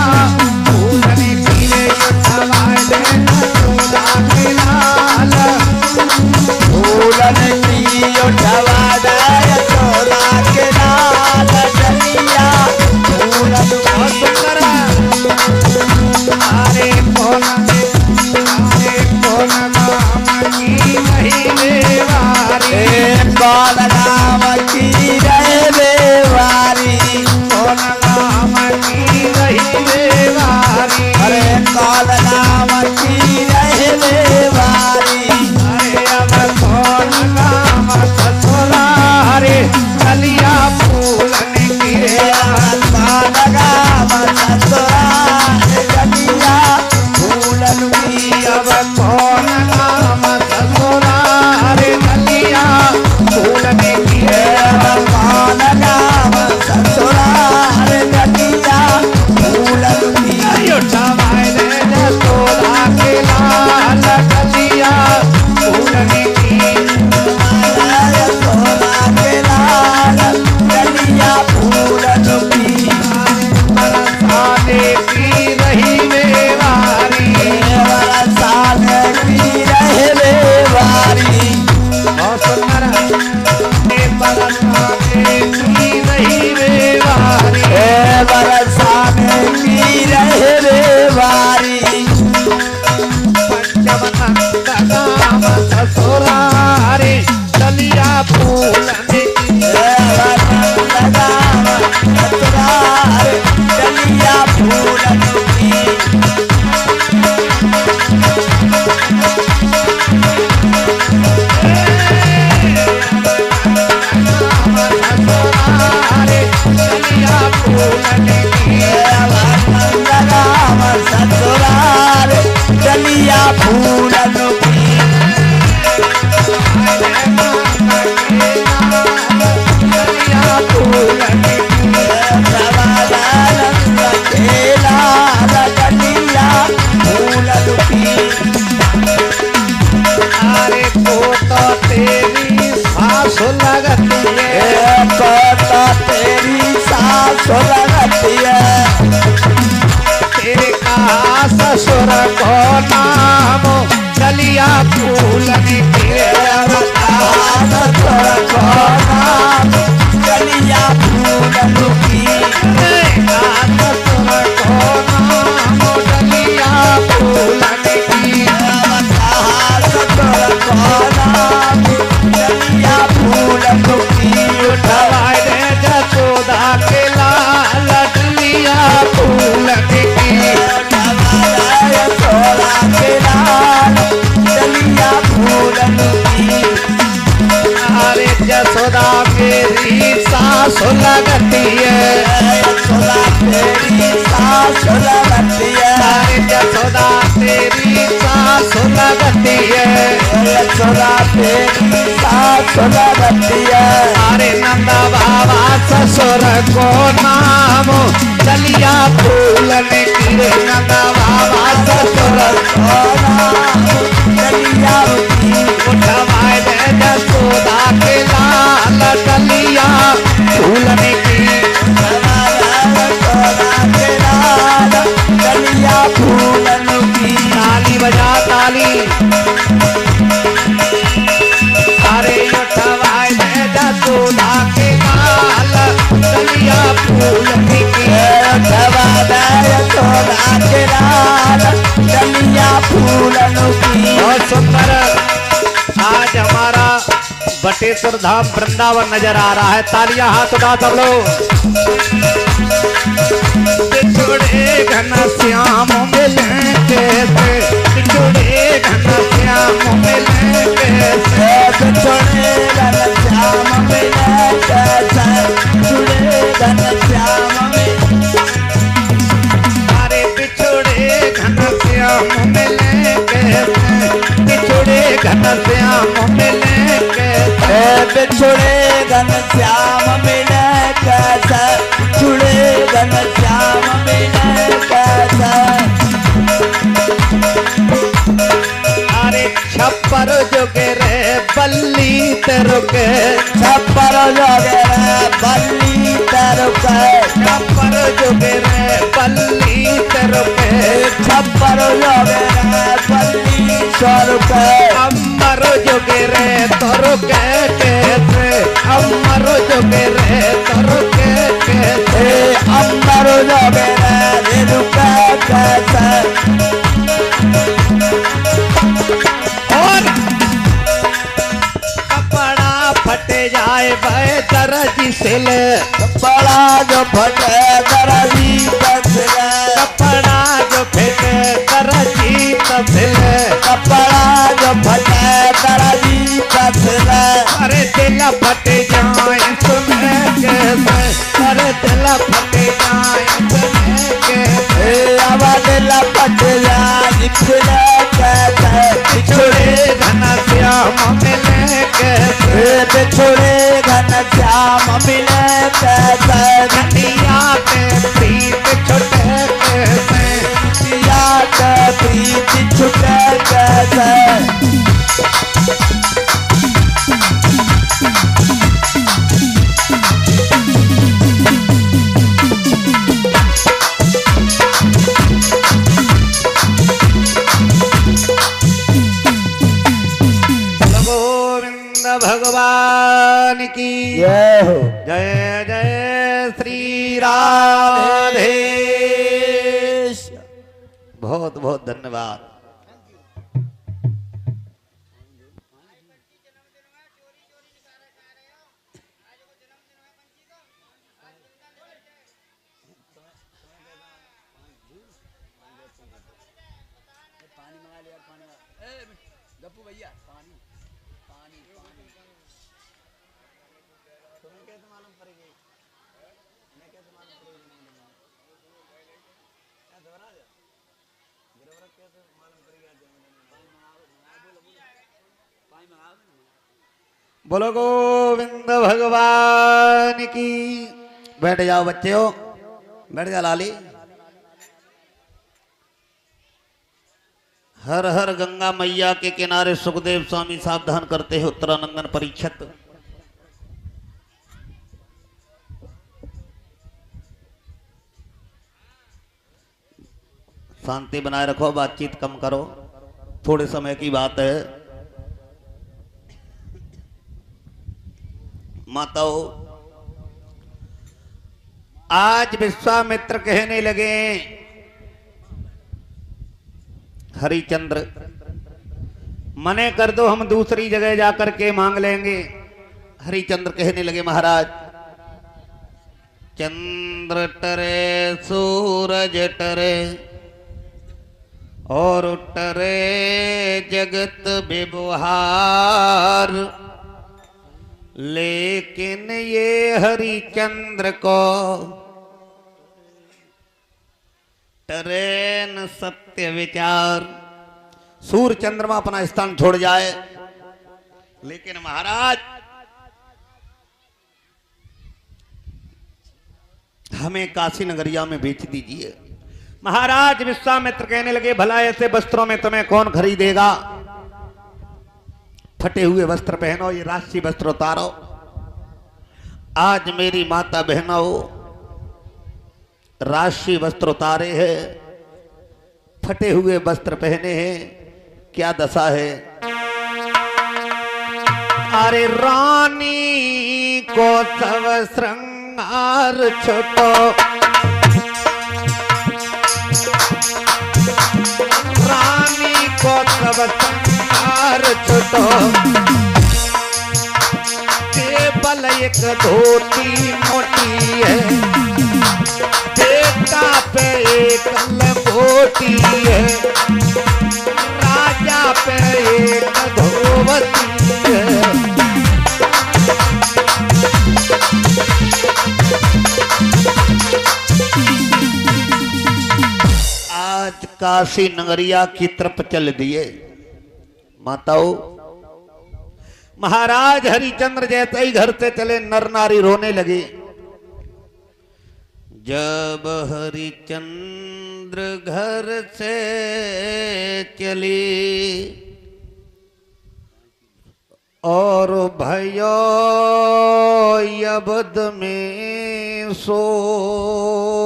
[SPEAKER 1] फूल में गिरे, उठवाए दे जसोदा के लाल
[SPEAKER 3] फूल में उठवा दे यशोदा के लाल डलिया, फूल
[SPEAKER 1] अरे कौन नाम की महीने वारी,
[SPEAKER 3] कौन नाम की रहे वारी,
[SPEAKER 1] कौन नाम की रही वारी,
[SPEAKER 3] अरे कौन नाम की रहे वारी।
[SPEAKER 1] अरे अब कौन नाम ससुरारे, कलिया फूल गिरे,
[SPEAKER 3] कौन नाम ससुरारे, कलिया फूल
[SPEAKER 2] ससुर को नाम डलिया फूलन की
[SPEAKER 3] ससुर को नाम डलिया फूलन की
[SPEAKER 2] ससुर को नाम डलिया फूलन की
[SPEAKER 3] ससुर को नाम डलिया फूलन की
[SPEAKER 2] उठवाए दे जसोदा के लाल डलिया फूलन की
[SPEAKER 3] सोला के लाल डलिया फूलन की
[SPEAKER 2] अरे जसोदा मेरी सास लगती है
[SPEAKER 3] यशोदा तेरी सास लगती है
[SPEAKER 2] अरे जसोदा तेरी सास लगती है
[SPEAKER 3] यशोदा तेरी सास लगती है
[SPEAKER 2] अरे नंदा बाबा ससुर को नाम डलिया फूलन की नंदा बाबा ससुर
[SPEAKER 3] को नाम डलिया की
[SPEAKER 2] उठवाए दे जसोदा के लाल डलिया फूलन की
[SPEAKER 3] यशोदा के लाल डलिया फूलन की
[SPEAKER 2] ताली बजा ताली अरे उठवाए दे जसोदा के लाल डलिया फूलन की
[SPEAKER 3] यशोदा के लाल डलिया फूलन की
[SPEAKER 2] बहुत सुंदर आज हमारा बटेश्वर धाम वृंदावन नजर आ रहा है। तालियां हाथ उठा सब लोग। बिछुड़े घन श्याम मिले कैसे बिछुड़े घन श्याम मिले कैसे
[SPEAKER 3] बिछुड़े घन श्याम मिले कैसे बिछुड़े घन श्याम
[SPEAKER 2] अरे बिछुड़े घन श्याम मिले कैसे बिछुड़े घन श्याम मिले कैसे
[SPEAKER 3] बिछुड़े घन श्याम मिले कैसे बिछुड़े घन श्याम मिले कैसे
[SPEAKER 2] अरे छप्पर जोगे रे बल्ली तेरुके
[SPEAKER 3] छप्पर जोगे रे बल्ली तेरुके
[SPEAKER 2] छप्पर जोगे रे बल्ली तेरुके
[SPEAKER 3] छप्पर जोगे रे बल्ली स्वरूपे
[SPEAKER 2] अम्बर जोगे रे तोरुके कैसे अम्बर जोगे रे तोरुके कैसे
[SPEAKER 3] अम्बर जोगे रे रुके कैसे
[SPEAKER 2] और कपड़ा फट जाए भाई दर्जी से ले
[SPEAKER 3] कपड़ा जो फटे दर्जी तसले
[SPEAKER 2] कपड़ा जो फेंके दर्जी तसले
[SPEAKER 3] कपड़ा जो फटे दर्जी तसले
[SPEAKER 2] अरे दिल फट जाए सुने कैसे अरे दिल फट जाए सुने कैसे
[SPEAKER 3] अब दिल फट जाए निकले कैसे
[SPEAKER 2] बिछुड़े घन श्याम मिले कैसे
[SPEAKER 3] बिछुड़े घन श्याम मिले कैसे
[SPEAKER 2] नदिया के प्रीत छुटे कैसे
[SPEAKER 3] पिया के प्रीत छुटे कैसे
[SPEAKER 2] गोविंद भगवान की
[SPEAKER 3] जय हो
[SPEAKER 2] जय जय श्री राधे। बहुत बहुत धन्यवाद।
[SPEAKER 3] गप्पू भैया पानी पानी तुम्हें कैसे मालूम पड़ेगी मैं कैसे मालूम पड़ेगी गिरवरा कैसे मालूम पड़ेगी पानी मंगाओ
[SPEAKER 1] बोलो गोविंद भगवान की। बैठ जाओ बच्चे हो, बैठ जा लाली। हर हर गंगा मैया के किनारे सुखदेव स्वामी सावधान करते हैं उत्तरानंदन परीक्षित। शांति बनाए रखो, बातचीत कम करो, थोड़े समय की बात है। माताओं, आज विश्वामित्र कहने लगे, हरिचंद्र मने कर दो, हम दूसरी जगह जाकर के मांग लेंगे। हरिचंद्र कहने लगे, महाराज चंद्र टरे सूरज टरे और टरे जगत विबहार, लेकिन ये हरिचंद्र को टरे न सत्य विचार। सूर्य चंद्रमा अपना स्थान छोड़ जाए, लेकिन महाराज हमें काशी नगरिया में बेच दीजिए। महाराज विश्वामित्र कहने लगे, भला ऐसे वस्त्रों में तुम्हें कौन खरीदेगा? फटे हुए वस्त्र पहनो, ये राष्ट्रीय वस्त्र उतारो। आज मेरी माता बहनों राष्ट्रीय वस्त्र उतारे हैं, फटे हुए वस्त्र पहने हैं, क्या दशा है। अरे रानी को सब श्रृंगार छोटो, रानी को सब श्रृंगार छोटो, केवल एक धोती मोटी है, बेटा पे एक लंगोटी है, राजा पे एक धोवती है। आज काशी नगरिया की तरफ चल दिए। माताओं, महाराज हरिचंद्र जैसे ही घर से चले, नर नारी रोने लगे। जब हरिचंद्र घर से चली और भयो यबद में शोर,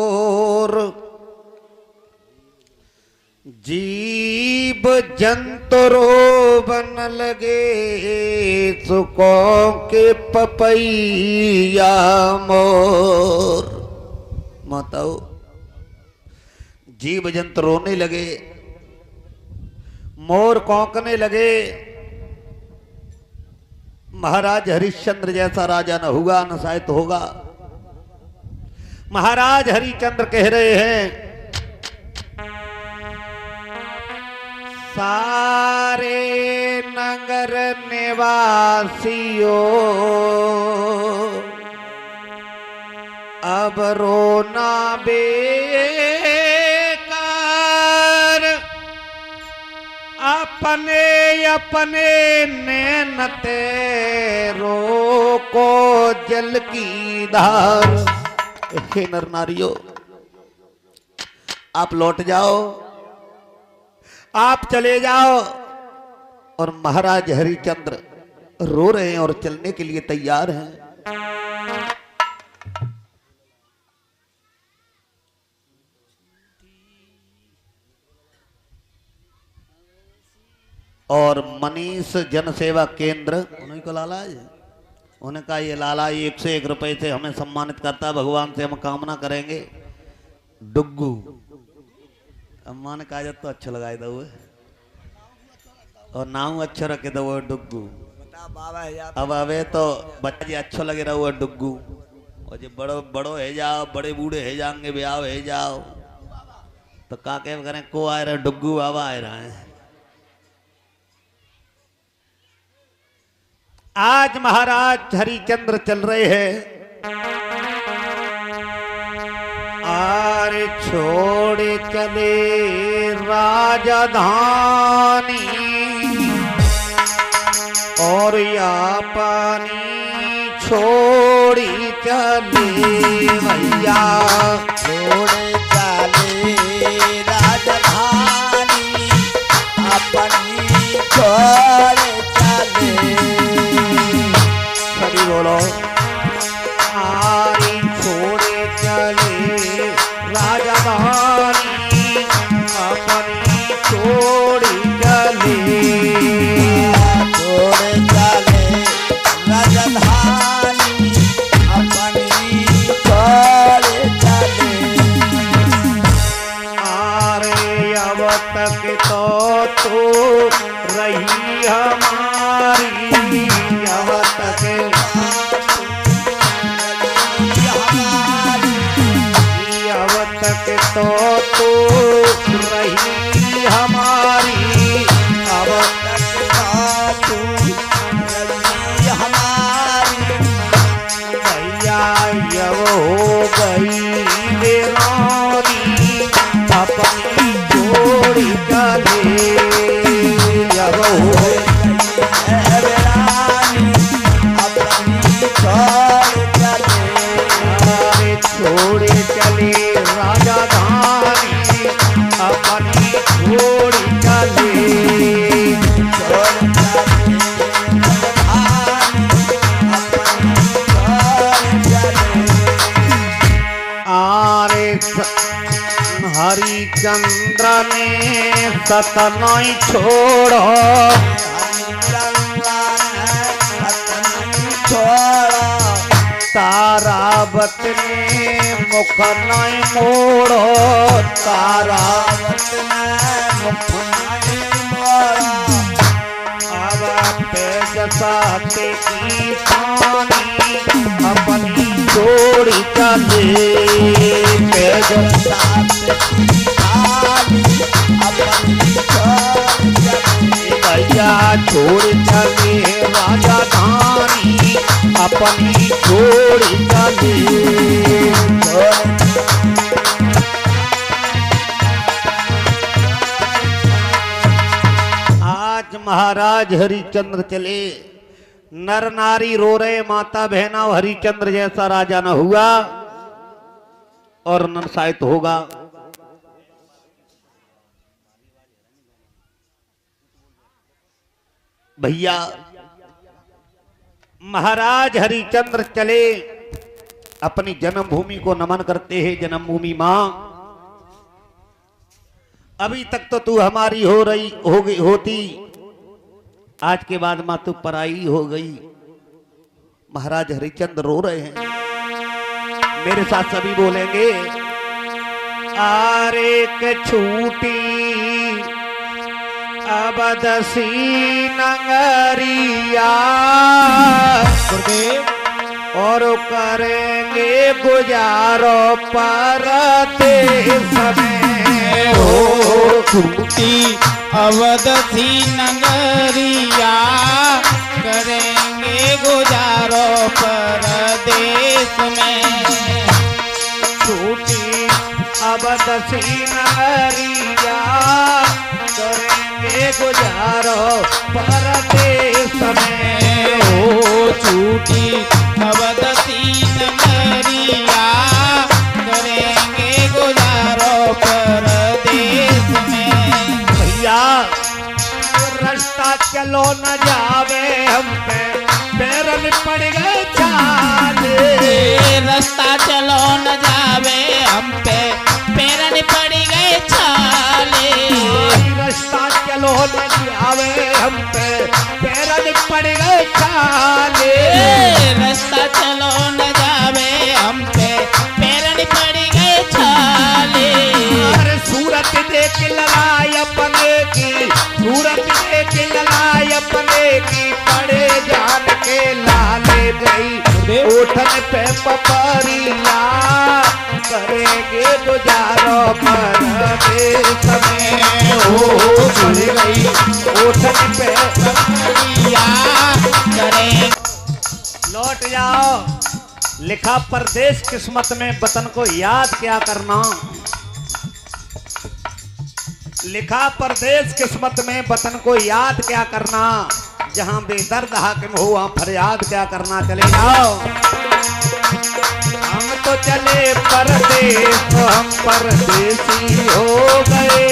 [SPEAKER 1] जीव जंतुरो बन लगे सुखों के पपैया मोर। माताओं, जीव जंतु रोने लगे, मोर कौंकने लगे। महाराज हरिश्चंद्र जैसा राजा न हुआ, न शायद होगा। महाराज हरिचंद्र कह रहे हैं, सारे नगर निवासियों अब रोना बेकार, अपने अपने नैन तेरो को जल की धार। हे नर नारियों, आप लौट जाओ, आप चले जाओ। और महाराज हरिचंद्र रो रहे हैं और चलने के लिए तैयार हैं। और मनीष जन सेवा केंद्र, उन्हीं को लाला है, उन्हें कहा ये लाला 101 रुपए से हमें सम्मानित करता है, भगवान से हम कामना करेंगे। डुग्गू अम्मा ने कहा तो अच्छा लगाए दो, और नाम अच्छा रखे दो डुग्गू। अब अबे तो बच्चा जी अच्छा लगे रहा हुआ डुग्गू, और जो बड़ो बड़ो है जाओ, बड़े बूढ़े है जाएंगे, ब्याह है जाओ, तो का कह करें को आए रहे डुग्गू बाबा आए रहे हैं। आज महाराज हरिचंद्र चल रहे हैं, आर छोड़ चले राजधानी, और या पानी छोड़ी चले भैया,
[SPEAKER 3] छोड़ चले राजधानी, अपनी छोड़ चले।
[SPEAKER 1] सभी बोलो, आरी छोड़े चले राजधानी,
[SPEAKER 2] के तो तू रही हमारी, अब तक अब तक तो तू रही हमारी, अब भैया यव हो गई बेरानी, अपनी जोड़ी चले यव हो छोड़े चले राजा धानी, अपनी छोड़ी चले आरे हरिचंद्र ने सतनई छोड़ो, तारावत ने मुख नहीं मोड़ो, तारावत ने मुख नहीं मोड़ो, अब पेज साथे की पानी, अपनी जोड़ी चले पेज साथे की पानी, अपनी भैया छोड़ चले राजा धानी, अपनी छोड़ चले आज महाराज हरिचंद्र चले, नर नारी रो रहे, माता बहना हरिचंद्र जैसा राजा न हुआ और न शायद होगा। भैया महाराज हरिचंद्र चले, अपनी जन्मभूमि को नमन करते हैं। जन्मभूमि मां, अभी तक तो तू हमारी होती, आज के बाद मां तू पराई हो गई। महाराज हरिचंद्र रो रहे हैं, मेरे साथ सभी बोलेंगे आरे के छूटी अबदसी नगरिया, और करेंगे गुजारो परदेश में
[SPEAKER 4] हो छूटी अवधि नगरिया, करेंगे गुजारो परदेश में।
[SPEAKER 2] छूटी अबदसी नगरिया, करेंगे गुजारो परदेश में।
[SPEAKER 4] हो छूटी अवधि नगरिया, करेंगे गुजारो परदेश में।
[SPEAKER 2] भैया रास्ता चलो न जावे हम पे, पैरन पड़ गए छाले।
[SPEAKER 4] रास्ता चलो न जावे हम पे, पैरन पड़ गए छाले।
[SPEAKER 2] रास्ता चलो न जावे हम पे, पैरन पड़ गए छाले।
[SPEAKER 4] रास्ता चलो न जावे हम पे, पैरन पड़ गए छाले।
[SPEAKER 2] अरे सूरत देख लड़ाई अपने की, सूरत देख लड़ाई अपने की, पड़े जान के लाले गई उठन पे पपरिया, करेंगे गुजारो परदेश में। हो पड़ गई उठन पे
[SPEAKER 4] पपरिया, करेंगे।
[SPEAKER 2] लौट जाओ, लिखा परदेश किस्मत में, वतन को याद क्या करना। लिखा परदेश किस्मत में, वतन को याद क्या करना। जहां बेदर्द हाकिम हो वहां फरियाद क्या करना। चले जाओ, हम तो चले परदेश, तो हम परदेसी हो गए।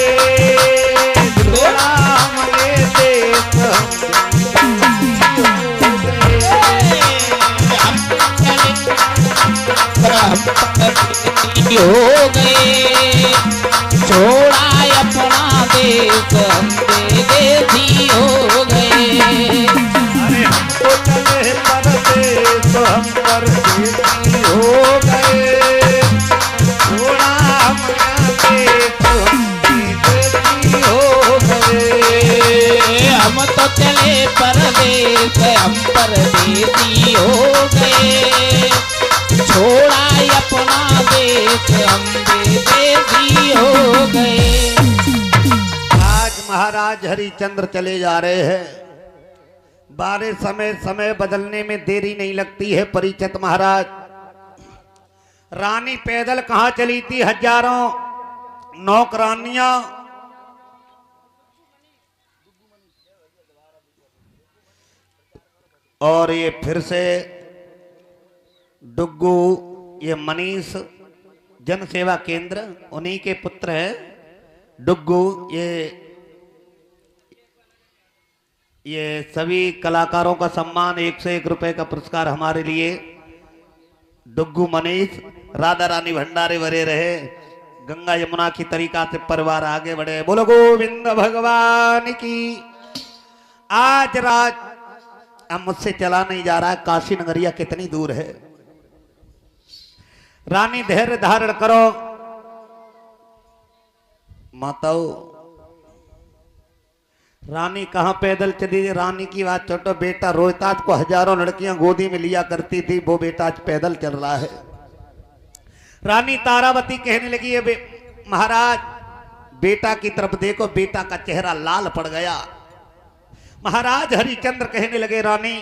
[SPEAKER 2] थोड़ा हमने देश
[SPEAKER 4] हो गए, छोड़ा अपना देश हम देसी हो गए।
[SPEAKER 2] अरे हम तो चले परदेश, तो हम परदेसी हो गए। थोड़ा हमने देश हम देसी हो
[SPEAKER 4] देश हम परदेसी हो गए, छोड़ा अपना देश हम विदेशी हो गए।
[SPEAKER 1] आज महाराज हरिचंद्र चले जा रहे हैं। बारे समय समय बदलने में देरी नहीं लगती है परिचित महाराज। रानी पैदल कहाँ चली थी, हजारों नौकरानियां और ये फिर से डुग्गू, ये मनीष जन सेवा केंद्र उन्हीं के पुत्र है डुग्गू। ये सभी कलाकारों का सम्मान 101 रुपए का पुरस्कार हमारे लिए। डुग्गू मनीष, राधा रानी भंडारे भरे रहे, गंगा यमुना की तरीका से परिवार आगे बढ़े। बोलो गोविंद भगवान की। आज राज अब मुझसे चला नहीं जा रहा है, काशी नगरिया कितनी दूर है। रानी धैर्य धारण करो। माताओं, रानी कहां पैदल चली, रानी की बात छोटो, बेटा रोहिताज को हजारों लड़कियां गोदी में लिया करती थी, वो बेटा आज पैदल चल रहा है। रानी तारावती कहने लगी है महाराज बेटा की तरफ देखो, बेटा का चेहरा लाल पड़ गया। महाराज हरिचंद्र कहने लगे रानी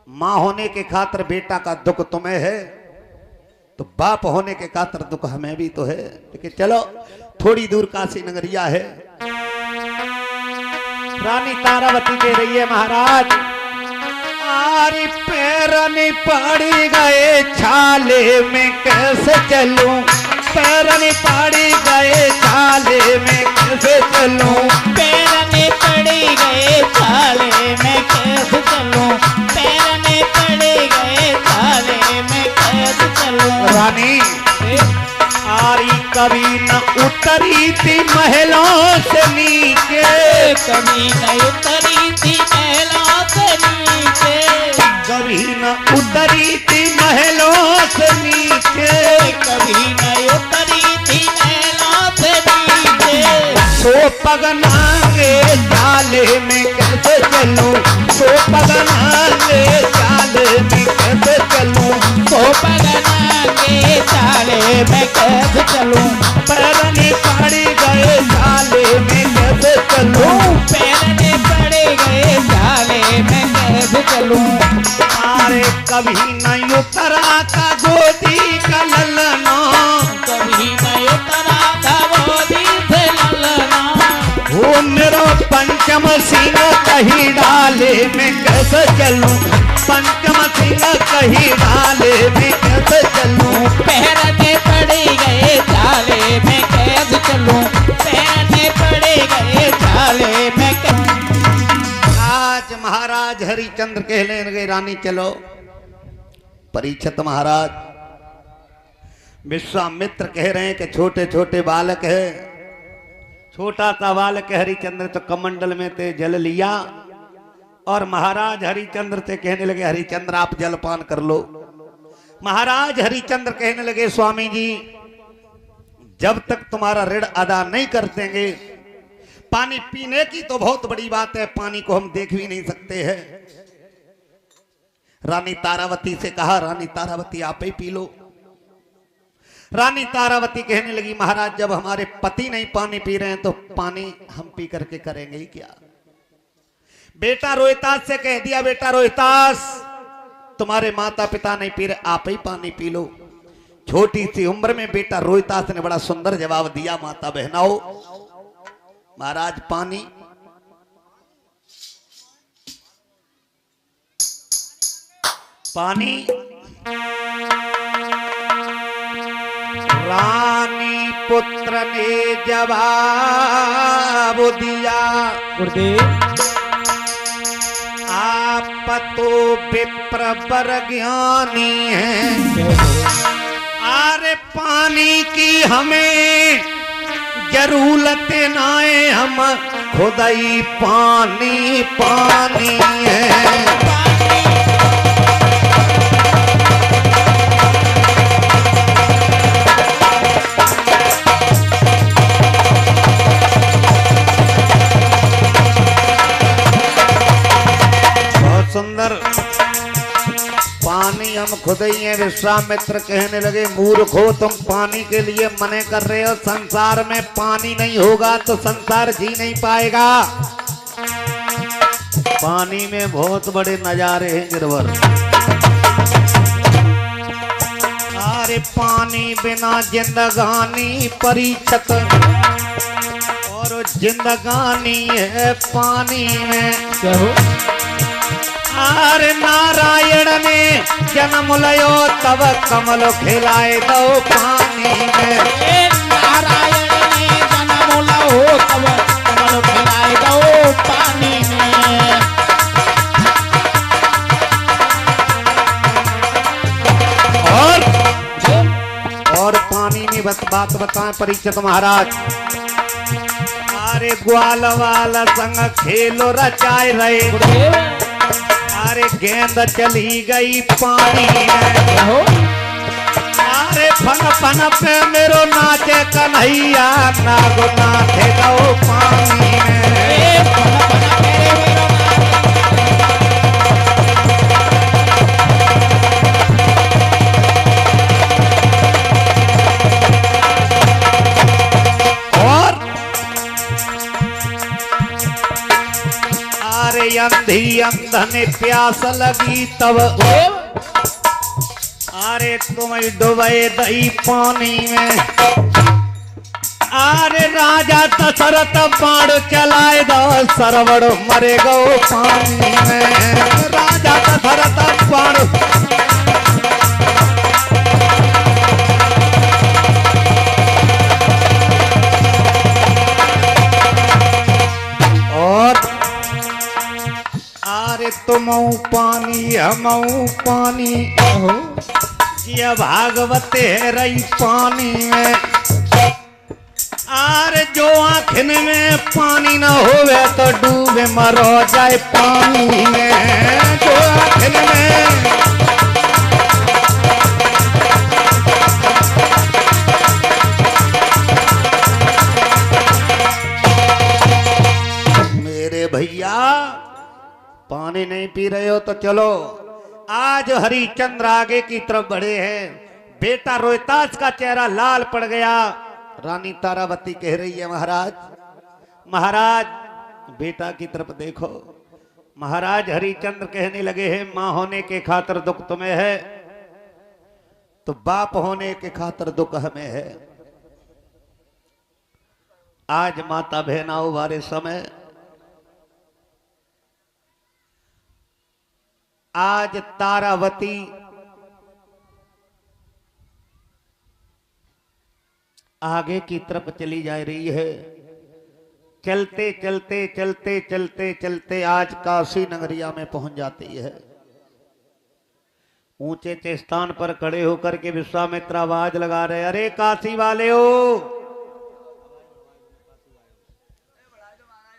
[SPEAKER 1] मां होने के खातिर बेटा का दुख तुम्हें है, तो बाप होने के खातिर दुख हमें भी तो है। लेकिन चलो थोड़ी दूर काशी नगरिया है। रानी तारावती कह रही है महाराज आरी पैरनी पड़ी गए छाले में कैसे चलूं, पैरनी पड़ी गए छाले में कैसे चलूं,
[SPEAKER 4] पैरने पड़े गए छाले में कैसे चलूं, पैरने पड़े गए छाले में कैसे चलूं।
[SPEAKER 1] रानी आरी कभी न उतरी थी महलों से नीचे,
[SPEAKER 4] कभी न उतरी थी महलों से नीचे,
[SPEAKER 1] कभी न उतरी थी महलों से नीचे,
[SPEAKER 4] कभी न उतरी थी महलों से नीचे।
[SPEAKER 1] सो पगनांगे जाले में कैसे चलूं, सो पगनांगे जाले में कैसे चलूं,
[SPEAKER 4] सो पगना के छाले में कैसे चलूं,
[SPEAKER 1] पैरनी पड़ी गए जाले में कैसे चलूं,
[SPEAKER 4] पैरने पड़े गए छाले में कैसे चलूं।
[SPEAKER 1] अरे कभी नहीं उतरा का गोदी का ललना,
[SPEAKER 4] कभी न उतरा था गोदी से ललना,
[SPEAKER 1] वो मेरा पंचम सिंह कहीं डाले में कैसे चलूं, पंचम सिंह कहीं डाले में कैसे चलूं,
[SPEAKER 4] पैरने पड़े गए छाले में कैसे चलूं, पैरने पड़े गए छाले में कैसे।
[SPEAKER 1] आज महाराज हरिचंद्र कहने लगे रानी चलो। परीक्षित महाराज विश्वामित्र कह रहे हैं कि छोटे छोटे बालक है, छोटा सा बालक हरिचंद्र तो कमंडल में थे जल लिया, और महाराज हरिचंद्र से कहने लगे हरिचंद्र आप जलपान कर लो। महाराज हरिचंद्र कहने लगे स्वामी जी जब तक तुम्हारा ऋण अदा नहीं कर देंगे, पानी पीने की तो बहुत बड़ी बात है, पानी को हम देख भी नहीं सकते हैं। रानी तारावती से कहा रानी तारावती आप ही पी लो। रानी तारावती कहने लगी महाराज जब हमारे पति नहीं पानी पी रहे हैं तो पानी हम पी करके करेंगे ही क्या। बेटा रोहितास से कह दिया बेटा रोहितास तुम्हारे माता पिता नहीं पी रहे, आप ही पानी पी लो। छोटी सी उम्र में बेटा रोहितास ने बड़ा सुंदर जवाब दिया माता बहनाओ महाराज पानी। पानी रानी पुत्र ने जवाब दिया आप तो विप्र बर ज्ञानी हैं, अरे पानी की हमें जरूरत ना है, हम खुद ही पानी पानी है।
[SPEAKER 2] सुंदर। पानी हम खुद ही हैं। विश्वामित्र कहने लगे मूर्ख हो तुम, पानी के लिए मने कर रहे हो। संसार में पानी नहीं होगा तो संसार जी नहीं पाएगा। पानी में बहुत बड़े नजारे हैं गिरवर। अरे पानी बिना जिंदगानी परीक्षित, और जिंदगानी है पानी में। अरे नारायण ने जन्म लयो तब कमल खिलाए दो पानी में।
[SPEAKER 4] नारायण ने जन्म लो तब कमल खिलाए दो पानी में।
[SPEAKER 2] और पानी में बस बात बताएं परीक्षित महाराज। अरे ग्वाल वाला संग खेलो रचाए रहे। अरे गेंद चली गई पानी में। अरे फन फन पे मेरो नाचे कन्हैया, नागो नाचे दो पानी में। और अरे अंधी अंधन प्यास लगी तब, अरे तुम्हें डुबे दई पानी में। अरे राजा दशरथ बाण चलाए दो, सरवण मरे गो पानी में। राजा दशरथ बाण। और अरे तुमऊ पानी हमऊ पानी, ये भागवते रही पानी में। अरे जो आँखन में पानी न होवे तो डूबे मरो जाए पानी में। जो आँखन में मेरे भैया पानी नहीं पी रहे हो तो चलो। आज हरिश्चंद्र आगे की तरफ बढ़े हैं। बेटा रोहतास का चेहरा लाल पड़ गया। रानी तारावती कह रही है महाराज, महाराज बेटा की तरफ देखो। महाराज हरिश्चंद्र कहने लगे हैं मां होने के खातिर दुख तुम्हें है तो बाप होने के खातिर दुख हमें है। आज माता बहनाओं वाले समय, आज तारावती आगे की तरफ चली जा रही है। चलते चलते चलते चलते चलते आज काशी नगरिया में पहुंच जाती है। ऊंचे चे स्थान पर खड़े होकर के विश्वामित्र आवाज लगा रहे, अरे काशी वाले हो,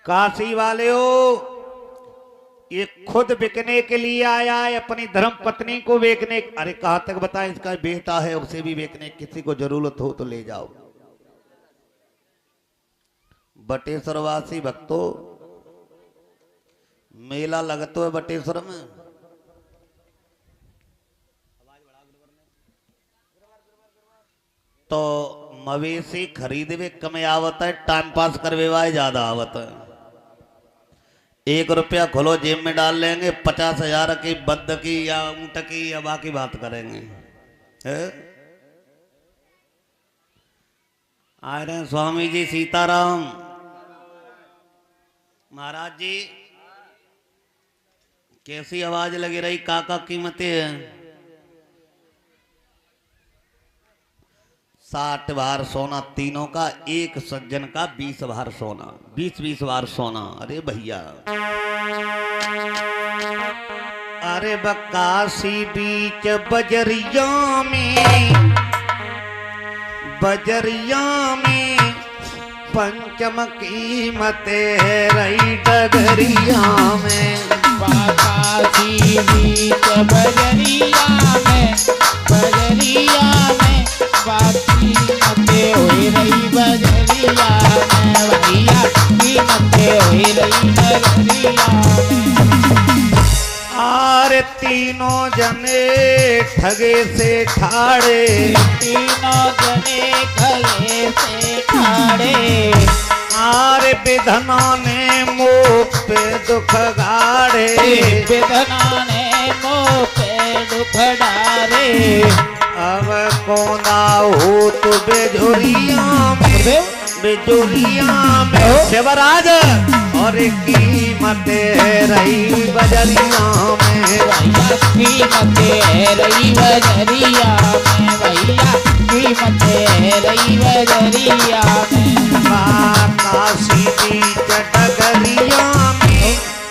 [SPEAKER 2] काशी वाले हो, ये खुद बिकने के लिए आया है, अपनी धर्म पत्नी को बेचने। अरे कहां तक बताएं, इसका बेटा है उसे भी बेचने, किसी को जरूरत हो तो ले जाओ। बटेश्वर वासी भक्तों, मेला लगता है बटेश्वर में। तो मवेशी खरीदवे कम आवत है, टाइम पास करवे वाले ज्यादा आवत है। 1 रुपया खोलो जेब में डाल लेंगे, 50,000 की बद्ध की या ऊंट की या बाकी बात करेंगे। आए रहे स्वामी जी सीताराम महाराज जी। कैसी आवाज लगी रही, काका कीमतें है? 60 भार सोना तीनों का, एक सज्जन का 20 भार सोना, 20-20 भार सोना। अरे भैया, अरे बकासी बीच बजरिया में, बजरिया में पंचम कीमते रही डगरिया में।
[SPEAKER 4] बाकासी बीच बजरिया में, बजरिया में बाकी मते हुई रही बजरिया में। भैया की मते हुई रही बजरिया में।
[SPEAKER 2] तीनों जने ठगे से ठाड़े,
[SPEAKER 4] तीनों जने खले से ठाड़े,
[SPEAKER 2] आरे विधना ने मुँह पे दुख गाड़े,
[SPEAKER 4] विधना ने मुँह पे दुख डारे।
[SPEAKER 2] अब कोना हो तो बेजोरिया में, बेजोरिया में शिवराज और कीमत रही बजरिया में,
[SPEAKER 4] भैया कीमत रही बजरिया में, भैया कीमत रही बजरिया में।
[SPEAKER 2] काशी बीच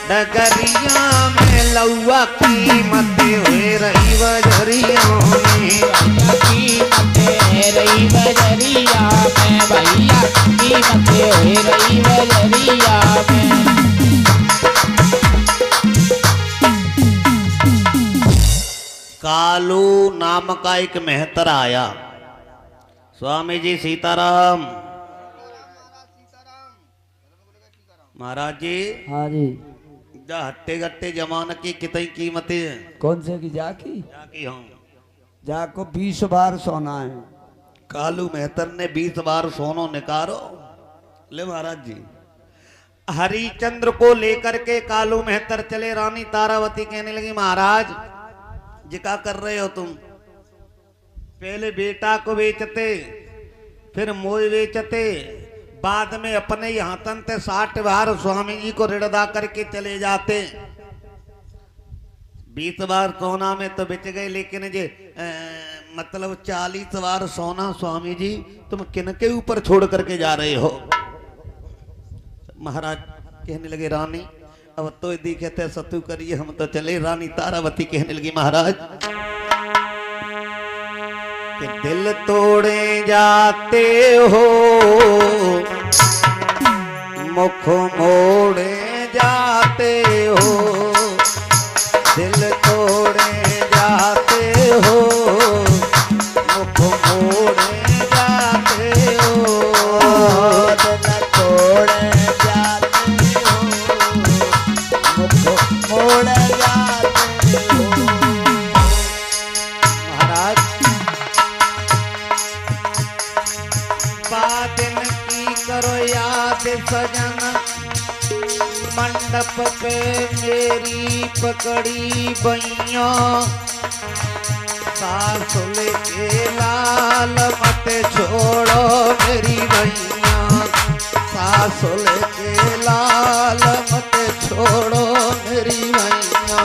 [SPEAKER 2] डगरिया में लौआ कीमत हुए रही बजरिया में,
[SPEAKER 4] कीमत रही बजरिया में, भैया कीमत रही बजरिया में।
[SPEAKER 1] कालू नाम का एक मेहतर आया। स्वामी जी सीताराम। महाराज जी,
[SPEAKER 3] हाँ जी।
[SPEAKER 1] जा हट्टे गट्टे जमान की कितनी कीमतें हैं?
[SPEAKER 3] कौन से की जाकी?
[SPEAKER 1] जाकी हूँ।
[SPEAKER 3] जाको 20 बार सोना है।
[SPEAKER 1] कालू मेहतर ने 20 बार सोनो निकारो। ले महाराज जी।
[SPEAKER 2] हरिचंद्र को लेकर के कालू मेहतर चले। रानी तारावती कहने लगी, महाराज
[SPEAKER 1] जी क्या कर रहे हो तुम?
[SPEAKER 2] पहले बेटा को बेचते, फिर मोह बेचते, बाद में अपने ही हाथन से 60 बार स्वामी जी को ऋण अदा करके चले जाते।
[SPEAKER 1] 20 बार सोना में तो बेच गए, लेकिन जे मतलब 40 बार सोना स्वामी जी तुम किनके ऊपर छोड़ करके जा रहे हो? महाराज कहने लगे, रानी अब तो दिखते सतु करिए, हम तो चले। रानी तारावती कहने लगी, महाराज
[SPEAKER 2] कि दिल तोड़े जाते हो, मुख मोड़े जाते हो, दिल तोड़े जाते हो, मुख मोड़े जाते हो, दिल तोड़े जाते हो, मुख मोड़े जाते हो। महाराज बादन की करो याद सजन, मंडप पे मेरी पकड़ी बैया, सासुल के लाल मत छोड़ो मेरी बैया, सासुल के लाल मत छोड़ो मेरी बैया,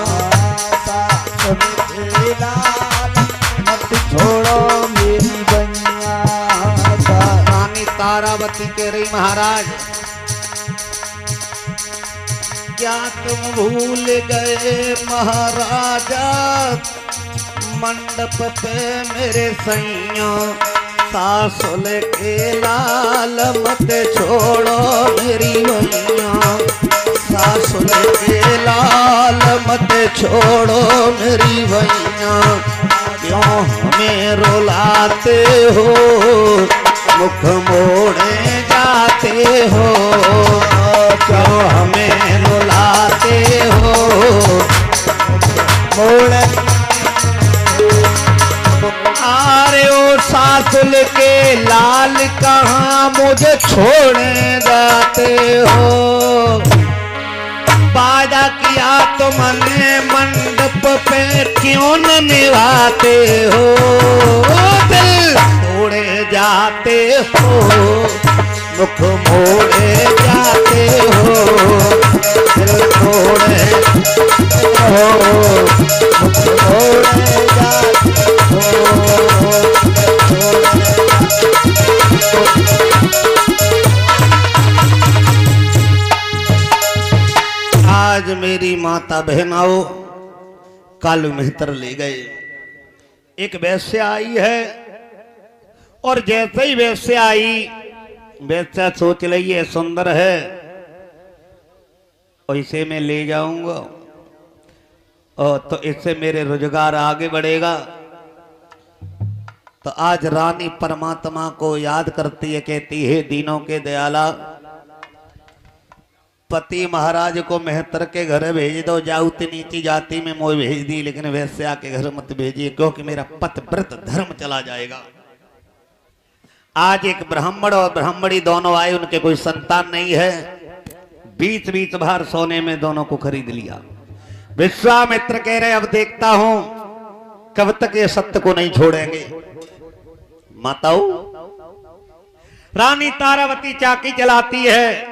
[SPEAKER 2] सासुल के लाल मत छोड़ो मेरी बैया। रानी तारावती कह रही, महाराज क्या तुम भूल गए महाराजा, मंडप पे मेरे सैया, सासुल के लाल मत छोड़ो मेरी भैया, सासुल के लाल मत छोड़ो मेरी भैया। क्यों हमें रुलाते हो, मुख मोड़े जाते हो, क्यों हमें रुलाते हो, मोड़े। अरे ओ सासुल के लाल कहाँ मुझे छोड़े जाते हो, वादा किया तो मने मंडप पे क्यों न निभाते हो, दिल तोड़े जाते हो, मुख मोड़े जाते हो, दिल तोड़े हो, मुख मोड़े जाते हो। आज मेरी माता बहनाओ कालू मेहतर ले गए। एक वैश्या आई है और जैसे ही वैश्या आई, वैश्या सोच रही है सुंदर है, और इसे मैं ले जाऊंगा और तो इससे मेरे रोजगार आगे बढ़ेगा। तो आज रानी परमात्मा को याद करती है, कहती है दीनों के दयाला
[SPEAKER 1] पति महाराज को मेहतर के घर भेज दो, जाऊती नीची जाति में मोह भेज दी, लेकिन वैश्या के घर मत भेजिए क्योंकि मेरा पतिव्रत धर्म चला जाएगा। आज एक ब्राह्मण और ब्राह्मणी दोनों आए, उनके कोई संतान नहीं है, 20-20 भार सोने में दोनों को खरीद लिया। विश्वामित्र कह रहे अब देखता हूं कब तक ये सत्य को नहीं छोड़ेंगे। माताओं, रानी तारावती चाकी चलाती है।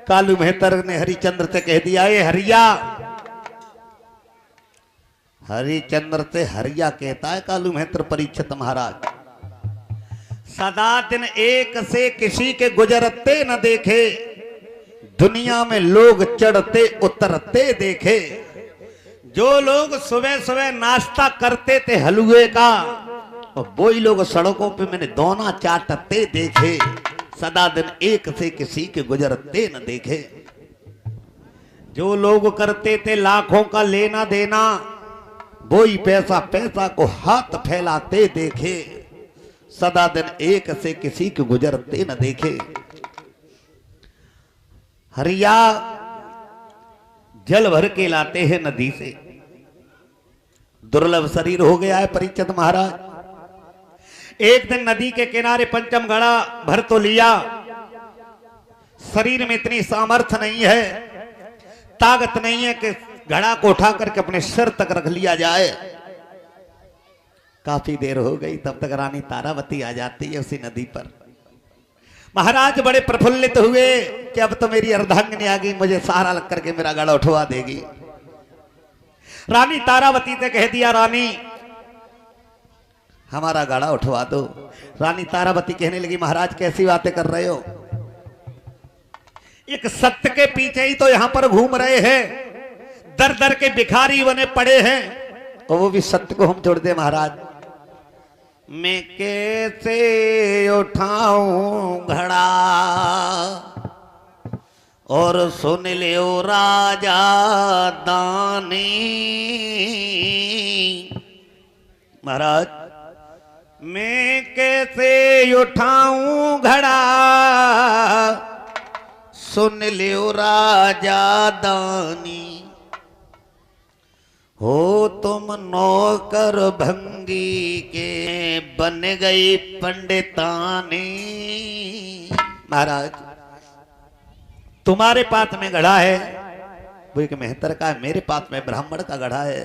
[SPEAKER 1] कालू मेहतर ने हरिचंद्र से कह दिया, ये हरिया, हरिचंद्र से हरिया कहता है कालू मेहतर परीक्षित महाराज। सदा दिन एक से किसी के गुजरते न देखे, दुनिया में लोग चढ़ते उतरते देखे। जो लोग सुबह सुबह नाश्ता करते थे हलवे का, और वही लोग सड़कों पे मैंने दोना चाटते देखे। सदा दिन एक से किसी के गुजरते न देखे। जो लोग करते थे लाखों का लेना देना, वही पैसा पैसा को हाथ फैलाते देखे। सदा दिन एक से किसी के गुजरते न देखे। हरिया जल भर के लाते हैं नदी से। दुर्लभ शरीर हो गया है परीक्षित महाराज। एक दिन नदी के किनारे पंचम घड़ा भर तो लिया, शरीर में इतनी सामर्थ्य नहीं है, ताकत नहीं है कि घड़ा को उठा करके अपने सिर तक रख लिया जाए। काफी देर हो गई, तब तक रानी तारावती आ जाती है उसी नदी पर। महाराज बड़े प्रफुल्लित हुए कि अब तो मेरी अर्धांगिनी आ गई, मुझे सहारा लग करके मेरा घड़ा उठवा देगी। रानी तारावती से कह दिया, रानी हमारा घड़ा उठवा दो। रानी तारावती कहने लगी, महाराज कैसी बातें कर रहे हो, एक सत्य के पीछे ही तो यहां पर घूम रहे हैं, दर दर के भिखारी बने पड़े हैं, और वो भी सत्य को हम छोड़ दे। महाराज मैं कैसे उठाऊं घड़ा, और सुन लियो राजा दानी। महाराज मैं कैसे उठाऊं घड़ा, सुन लियो राजा दानी। हो तुम नौकर भंगी के बन गई पंडितानी। महाराज तुम्हारे पास में घड़ा है, वो एक मेहतर का है, मेरे पास में ब्राह्मण का घड़ा है,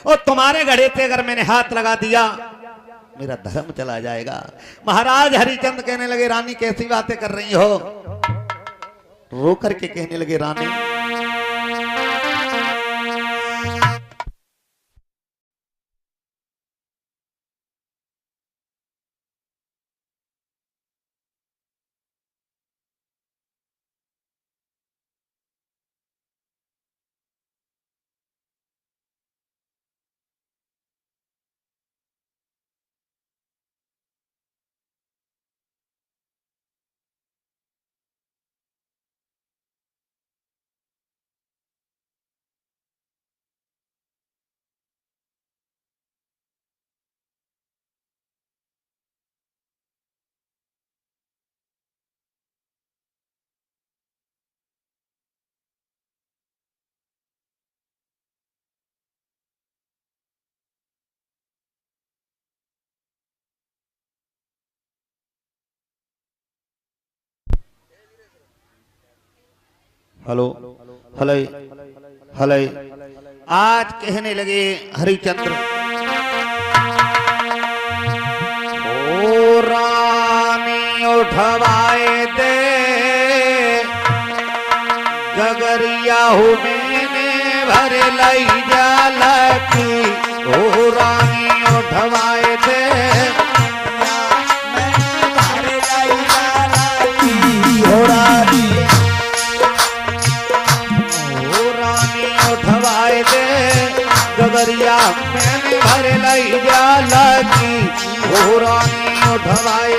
[SPEAKER 1] और तुम्हारे घड़े पे अगर मैंने हाथ लगा दिया मेरा धर्म चला जाएगा। महाराज हरिचंद्र कहने लगे, रानी कैसी बातें कर रही हो। रो करके कहने लगे, रानी हेलो हेलो हेलो। आज कहने लगे हरिचंद्र, ओ रानी उठवाए दे गगरिया हो मैंने भर लई जाला की। ओ रानी उठवाए दे
[SPEAKER 3] भर लई जाला की।
[SPEAKER 1] ओ रानी उठवाए दे गगरिया मैंने भर लई जाला की। ओ रानी उठवाए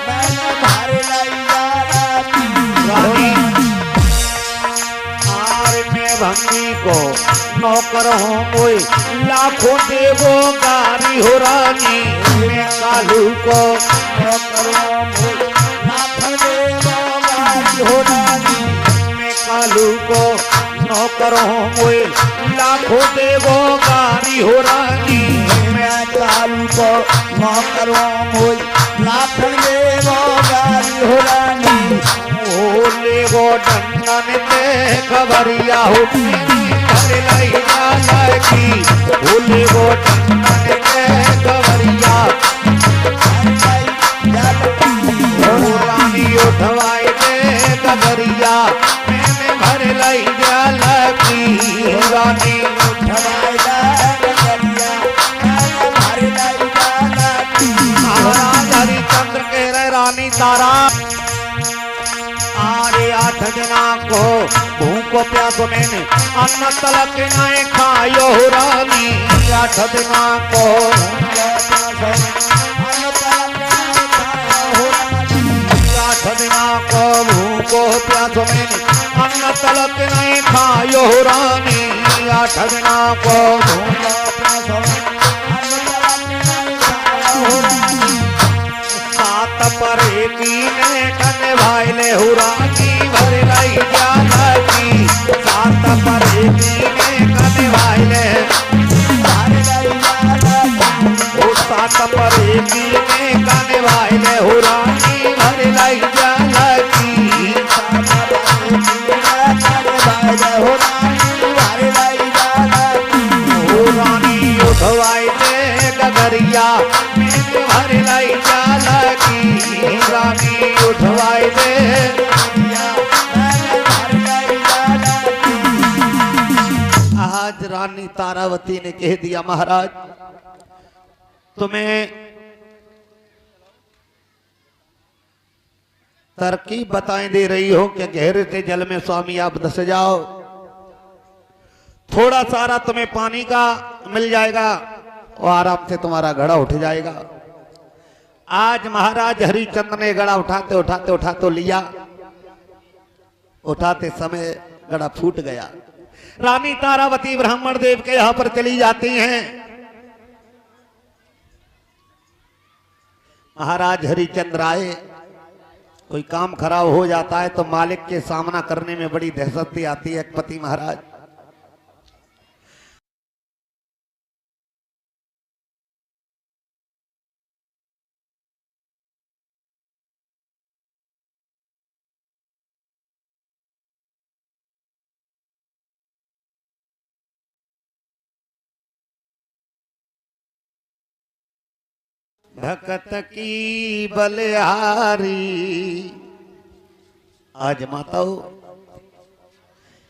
[SPEAKER 3] मैंने भर लई जाला की।
[SPEAKER 1] रानी आर में भंगी को नौकर हूँ कोई लाखों देवो गारी। हो रानी मैं कालू को
[SPEAKER 3] नौकर हूँ कोई लाखों देवो गारी। हो रानी
[SPEAKER 2] कालू को नौकरों मोए लाखों देवो गारी हो रानी
[SPEAKER 3] मैं कालू को नौकरों मोई लाखन देवो गारी हो रानी
[SPEAKER 2] ओले गो डंडन ते खबरिया हो घर लाई जाला की ओले गो डंडन ते खबरिया रानी उठवाई दे खबरिया मैंने घर लाई जाला की रानी
[SPEAKER 3] उठवाई दे खबरिया मैंने घर लाई जाला की
[SPEAKER 2] महाराज हरिचंद्र कह रहे रानी तारा आरे 8 दिना को भूखो प्यासो मैंने अन्न तलक नहीं खायो रानी 8 दिना को 8 दिना को भूखो प्यासो मैंने अन्न तलक नहीं खायो रानी 8 दिना को भूखो प्यासो सात परे की ने कने भाईले हुरानी भर लाई जाला की सात परे की ने कने भाईले भर लाई जाला ओ सात परे की ने कने भाईले हुरानी भर लाई जाला की सात परे की ने कने भाईले हुरानी भर लाई जाला की हुरानी उठवाई दे गगरिया भर लाई जाला की रानी उठवाई दे आज रानी तारावती ने कह दिया महाराज तुम्हें तरकीब बताएं दे रही हो कि गहरे से जल में स्वामी आप धस जाओ थोड़ा सारा तुम्हें पानी का मिल जाएगा और आराम से तुम्हारा घड़ा उठ जाएगा। आज महाराज हरिचंद्र ने घड़ा उठाते उठाते उठाते लिया उठाते समय घड़ा फूट गया। रानी तारावती ब्राह्मण देव के यहां पर चली जाती हैं। महाराज हरिचंद्र आए कोई काम खराब हो जाता है तो मालिक के सामना करने में बड़ी दहशत आती है। पति महाराज भक्त की बलिहारी आज माताओं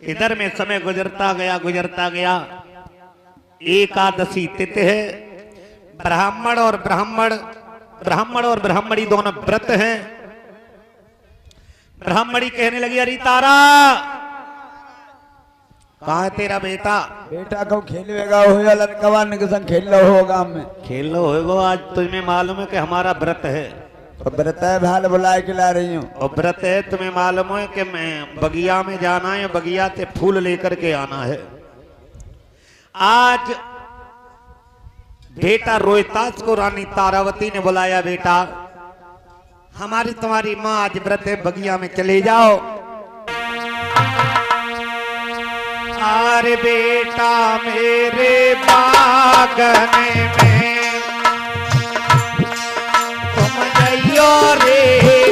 [SPEAKER 2] इधर में समय गुजरता गया एकादशी तिथि है। ब्राह्मण और ब्राह्मणी दोनों व्रत हैं। ब्राह्मणी कहने लगी अरे तारा कहाँ है तेरा बेटा?
[SPEAKER 3] बेटा को खेलेगा हो या लड़कवा के संग खेल लो हो गांव में
[SPEAKER 2] खेल लो होगा। आज तुम्हें मालूम है कि हमारा व्रत है
[SPEAKER 3] तो व्रत है भाल बुलाए के ला रही हूँ
[SPEAKER 2] और व्रत है तुम्हें मालूम है कि मैं बगिया में जाना है बगिया से फूल लेकर के आना है। आज बेटा रोहितास को रानी तारावती ने बुलाया बेटा हमारी तुम्हारी माँ आज व्रत है बगिया में चले जाओ। अरे बेटा मेरे बागने में तुम जइयो रे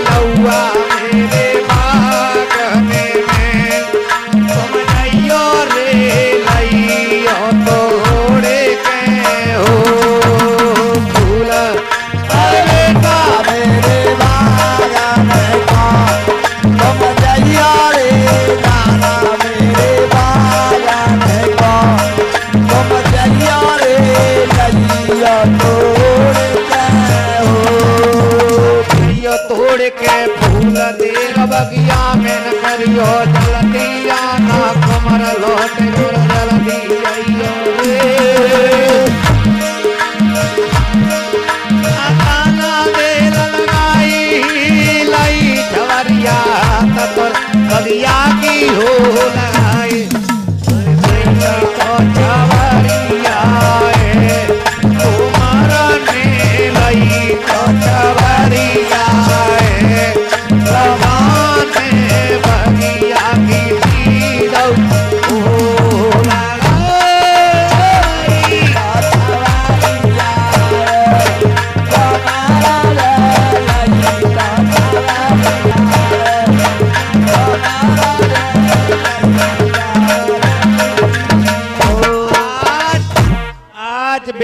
[SPEAKER 2] लौआ मेरे बागने में तुम जइयो रे लइयो तोड़े के हो फूल। अरे बेटा
[SPEAKER 3] मेरे बागने का तुम जइयो रे लाला मेरे बागने का तुम जइयो रे लइयो तोड़ के हो
[SPEAKER 2] तोड़ के फूल देर बगिया में न करियो जल्दी आना कमर लौट गुर जल्दी आइयो रे आना दे लगाई लाई झवरिया तोर बगिया की हो लगाई तो झवरिया तुम्हारा ने लाई तो झवरिया बगिया की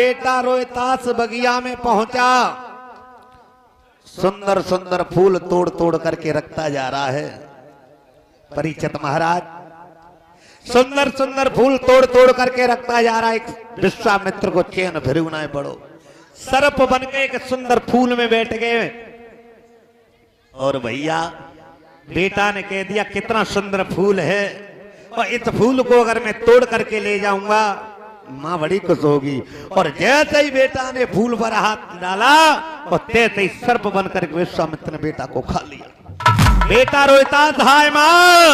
[SPEAKER 2] बेटा रोहतास बगिया में पहुंचा।
[SPEAKER 1] सुंदर सुंदर फूल तोड़ तोड़ करके रखता जा रहा है। परीक्षित महाराज
[SPEAKER 2] सुंदर सुंदर फूल तोड़ तोड़ करके रखता जा रहा है। एक
[SPEAKER 1] विश्वामित्र को चैन फिर ना पड़ो।
[SPEAKER 2] सर्प बन के एक सुंदर फूल में बैठ गए
[SPEAKER 1] और भैया
[SPEAKER 2] बेटा ने कह दिया कितना सुंदर फूल है, और इस फूल को अगर मैं तोड़ करके ले जाऊंगा
[SPEAKER 1] माँ बड़ी खुश होगी।
[SPEAKER 2] और जैसे ही बेटा ने फूल पर हाथ डाला और तैसे ही सर्प बनकर विश्वामित्र ने बेटा को खा लिया। बेटा रोहतास हाय माँ,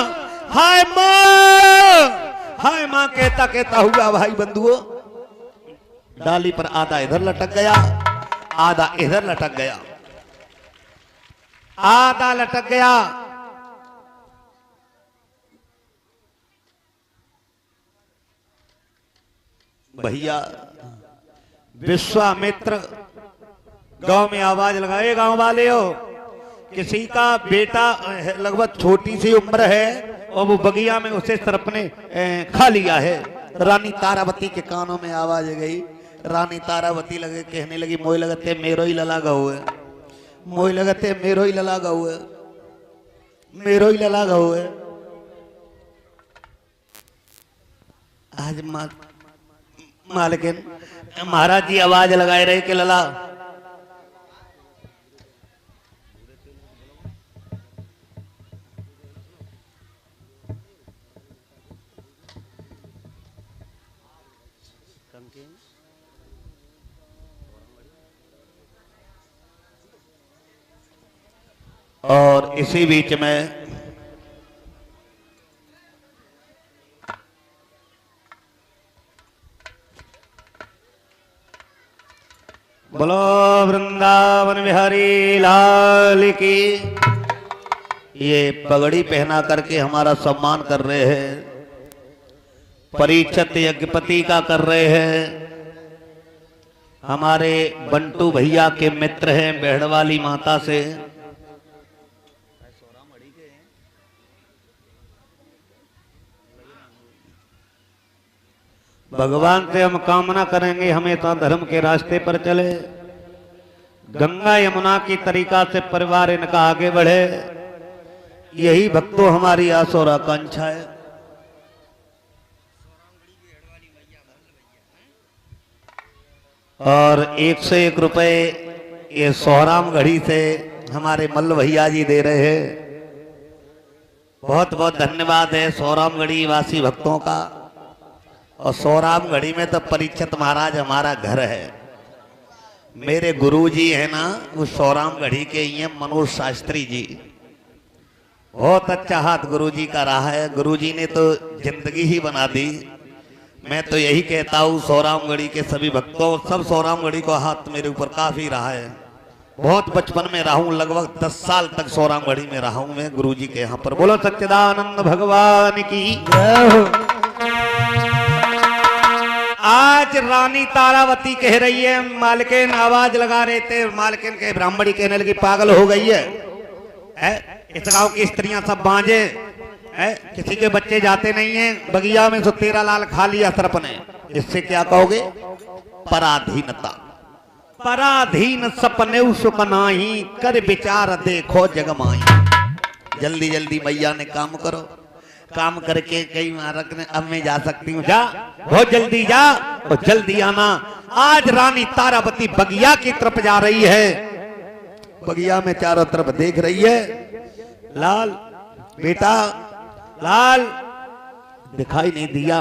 [SPEAKER 2] हाय माँ, हाय माँ कहता कहता हुआ भाई बंधुओं
[SPEAKER 1] डाली पर आधा इधर लटक गया, आधा इधर लटक गया,
[SPEAKER 2] आधा लटक गया।
[SPEAKER 1] भैया
[SPEAKER 2] विश्वामित्र गांव में आवाज लगाए, गांव वाले हो, किसी का बेटा लगभग छोटी सी उम्र है और वो बगिया में उसे सर्प ने खा लिया है।
[SPEAKER 1] रानी तारावती के कानों में आवाज गई। रानी तारावती लगे कहने लगी मोय लगते मेरो ही लला गऊ है, मोय लगते मेरो ही लला गऊ है, मेरो ही लला गऊ है। आज मालकिन
[SPEAKER 2] महाराज जी आवाज लगाए रहे कि लला
[SPEAKER 1] और इसी बीच में
[SPEAKER 2] बोलो वृंदावन बिहारी लाल की।
[SPEAKER 1] ये पगड़ी पहना करके हमारा सम्मान कर रहे हैं, परीक्षित यज्ञपति का कर रहे हैं। हमारे बंटू भैया के मित्र हैं बेहड़वाली माता से।
[SPEAKER 2] भगवान से हम कामना करेंगे हमेशा धर्म के रास्ते पर चले, गंगा यमुना की तरीका से परिवार इनका आगे बढ़े,
[SPEAKER 1] यही भक्तों हमारी आस और आकांक्षा है। और 101 रुपए ये सोहराम घड़ी से हमारे मल्ल भैया जी दे रहे हैं। बहुत बहुत धन्यवाद है सोहराम घड़ी वासी भक्तों का। और सोहराम घड़ी में तो परीक्षित महाराज हमारा घर है। मेरे गुरुजी है ना वो सोहराम घड़ी के ही हैं, मनोज शास्त्री जी। बहुत अच्छा हाथ गुरुजी का रहा है। गुरुजी ने तो जिंदगी ही बना दी। मैं तो यही कहता हूँ सोहराम घड़ी के सभी भक्तों, सब सोहराम घड़ी को हाथ मेरे ऊपर काफी रहा है। बहुत बचपन में रहा हूँ, लगभग 10 साल तक सोहराम घड़ी में रहा हूँ मैं गुरुजी के यहाँ पर।
[SPEAKER 2] बोलो सच्चिदानंद भगवान की। आज रानी तारावती कह रही है, मालकिन आवाज लगा रहे थे, मालकिन के ब्राह्मणी कहने लगी पागल हो गई है, इस गांव की स्त्रियां सब बांझे है, किसी के बच्चे जाते नहीं हैं बगिया में, तो 13 लाल खा लिया सर्प ने।
[SPEAKER 1] इससे क्या कहोगे? पराधीनता।
[SPEAKER 2] पराधीन सपने सुख नाही, कर विचार देखो जगमाई।
[SPEAKER 1] जल्दी जल्दी मैया ने काम करो, काम करके कई मारक ने अब मैं जा सकती हूँ।
[SPEAKER 2] जा बहुत जल्दी जा और जल्दी आना। आज रानी तारावती बगिया की तरफ जा रही है।
[SPEAKER 1] बगिया में चारों तरफ देख रही है।
[SPEAKER 2] लाल
[SPEAKER 1] बेटा
[SPEAKER 2] लाल
[SPEAKER 1] दिखाई नहीं दिया।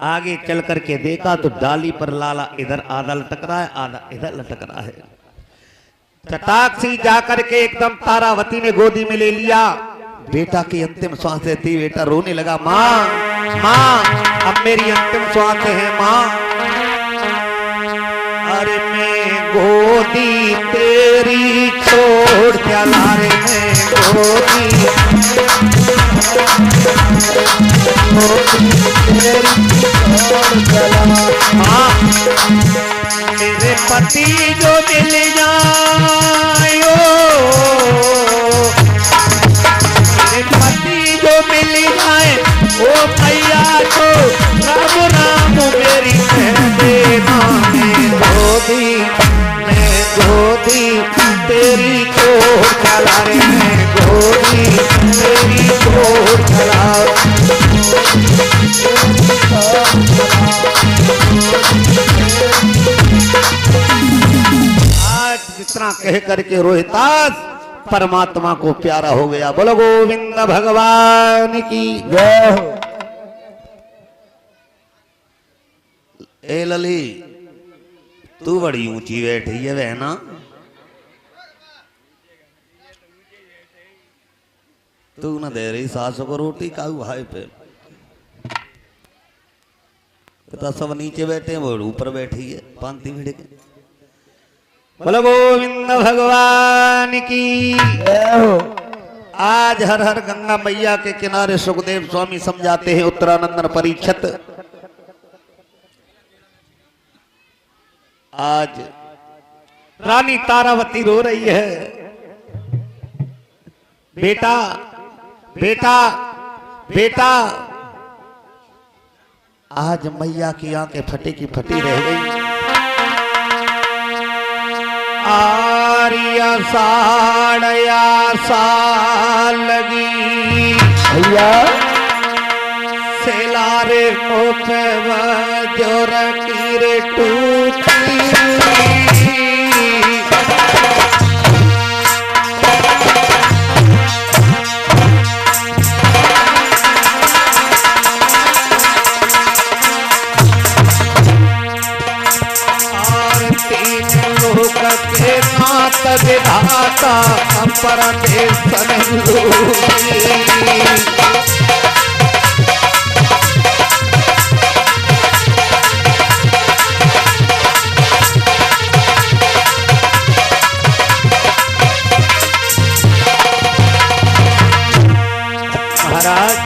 [SPEAKER 2] आगे चल करके देखा तो डाली पर लाला इधर आधा लटक रहा है, आधा इधर लटक रहा है। चटाक सी जाकर के एकदम तारावती ने गोदी में ले लिया।
[SPEAKER 1] बेटा की अंतिम सांस थी। बेटा रोने लगा, माँ
[SPEAKER 2] माँ अब मेरी अंतिम श्वास है माँ।
[SPEAKER 1] अरे मैं गोदी तेरी छोड़ चला रे, मैं गोदी तेरी छोड़ चला।
[SPEAKER 2] माँ मेरे पति जो मिल जाए, मेरे पति जो मिल जाए ओ भैया तो राम राम मेरी कह देना।
[SPEAKER 1] कह करके रोहितास परमात्मा को प्यारा हो गया। बोलो गोविंद भगवान की
[SPEAKER 3] जय हो।
[SPEAKER 1] ए लली तू बड़ी ऊंची बैठी है बहना, तू न दे रही सास को रोटी काऊ हाय पे, तो सब नीचे बैठे हैं वो ऊपर बैठी है पांति भिड़ के। बोलो गोविंद भगवान की
[SPEAKER 3] जय हो।
[SPEAKER 1] आज हर हर गंगा मैया के किनारे सुखदेव स्वामी समझाते हैं उत्तरानंदन परीक्षित। आज रानी तारावती रो रही है, बेटा बेटा बेटा। आज मैया की आंखें फटी की फटी रह गई। आर्या साड़या साल लगी
[SPEAKER 3] भैया
[SPEAKER 1] सेलारे मोपे जोर कीरे टूटी। के नाथ विधाता परदेश महाराज।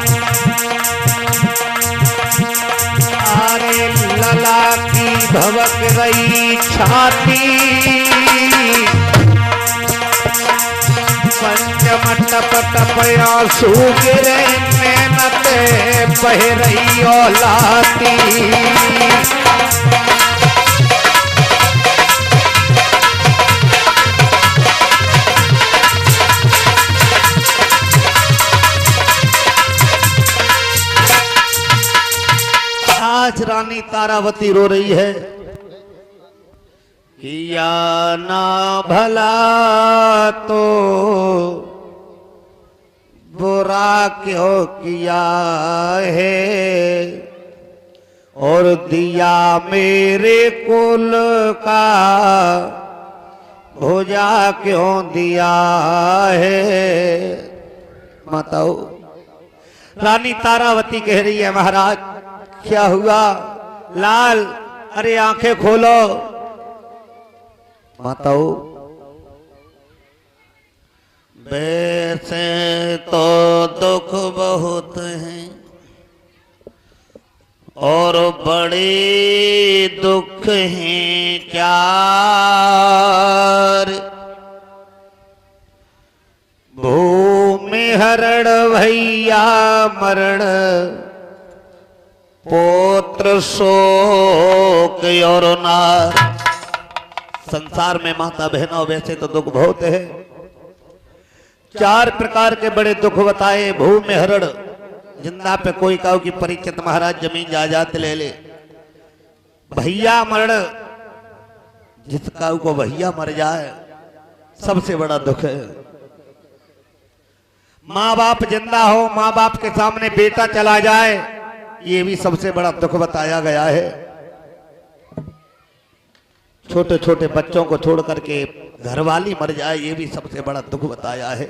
[SPEAKER 1] आरे लला की भवक रही छाती, पंचम टप टपया सूगिरे मेहनते बह रही औलाती। आज रानी तारावती रो रही है, किया ना भला तो बुरा क्यों किया है, और दिया मेरे कुल का भुजा क्यों दिया है। माताओ रानी तारावती कह रही है, महाराज क्या हुआ लाल, अरे आंखें खोलो। माताओ वैसे तो दुख बहुत हैं और बड़े दुख हैं चार, भूमि हरण भैया मरण, पुत्र शोक और नार। संसार में माता बहनों वैसे तो दुख बहुत है, चार प्रकार के बड़े दुख बताए। भूमि हरण, जिंदा पे कोई काऊ की परीक्षित महाराज जमीन जायदाद ले ले। भैया मरण, जिस काऊ को भैया मर जाए सबसे बड़ा दुख है। माँ बाप जिंदा हो, माँ बाप के सामने बेटा चला जाए, ये भी सबसे बड़ा दुख बताया गया है। छोटे छोटे बच्चों को छोड़ करके घरवाली मर जाए, ये भी सबसे बड़ा दुख बताया है।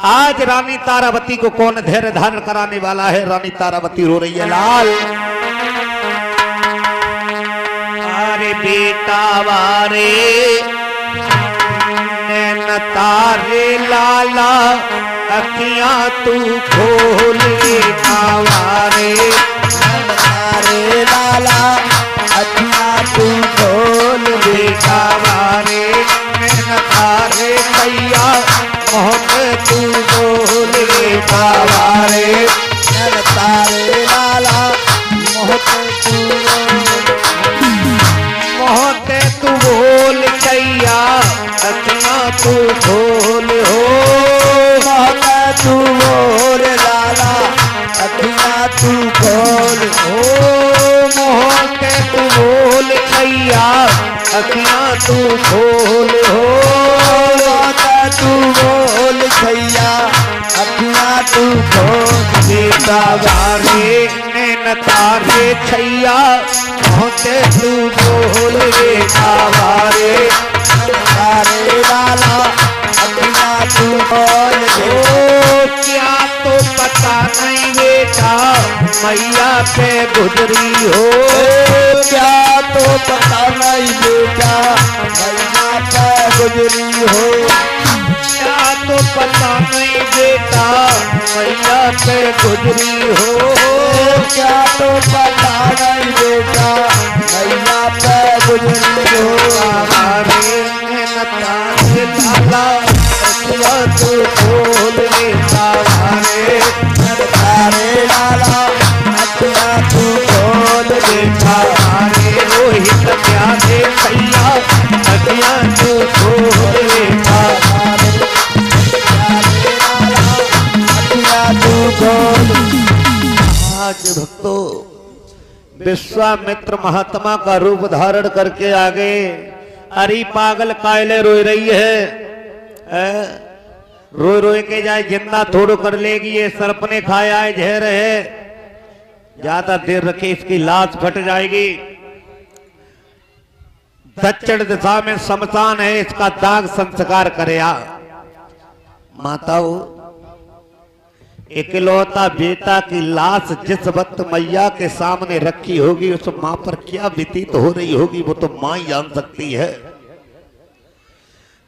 [SPEAKER 1] आज रानी तारावती को कौन धैर्य धारण कराने वाला है। रानी तारावती रो रही है, लाल अरे बेटा वारे नैन तारे लाला, अखियां तू खोल वारे,
[SPEAKER 3] तारे लाला अखियां तू खोल
[SPEAKER 1] बेटा वारे नैन तारे भैया मोहब्बत तू बोल बेटा वारे,
[SPEAKER 3] तारे लाला मोहब्बत तू
[SPEAKER 1] मोहब्बत तू बोल कैया, अखियां तू खोल हो,
[SPEAKER 3] मोहब्बत तू बोल लाला, अखियां तू खोल
[SPEAKER 1] हो मोहब्बत तू बोल कैया, अखियां तू खोल हो।
[SPEAKER 3] तू बोल छैया अखियां तू खोल
[SPEAKER 2] बेटा वारे नैन तारे छैया होते तू बोल बेटा वारे
[SPEAKER 3] तारे लाला अखियां तू खोल दे
[SPEAKER 2] क्या तो पता नहीं बेटा मैया पे गुजरी हो
[SPEAKER 3] क्या तो पता नहीं बेटा मैया पे गुजरी हो
[SPEAKER 2] क्या तो पता नहीं बेटा मैया पे गुजरी हो
[SPEAKER 3] क्या तो पता नहीं बेटा मैया पे गुजरी हो
[SPEAKER 2] हमारे तारे लाला तू बोल बेटा वारे
[SPEAKER 3] तारे लाला अखियां तू खोल
[SPEAKER 2] बेटा वारे रोहित क्या दे भैया अखियां तू खोल बेटा
[SPEAKER 3] अखियां तू खोल
[SPEAKER 2] आज भक्तों विश्वामित्र महात्मा का रूप धारण करके आ गए। अरे पागल कायले रोई रही है, रोई रोई के जाए जिंदा थोड़ो कर लेगी, ये सर्प ने खाया है जहर है, ज्यादा देर रखे इसकी लाश फट जाएगी। दक्षिण दिशा में शमशान है, इसका दाग संस्कार करे। माताओं इकलौता बेटा की लाश जिस वक्त मैया के सामने रखी होगी उस मां पर क्या व्यतीत हो रही होगी वो तो मां ही जान सकती है।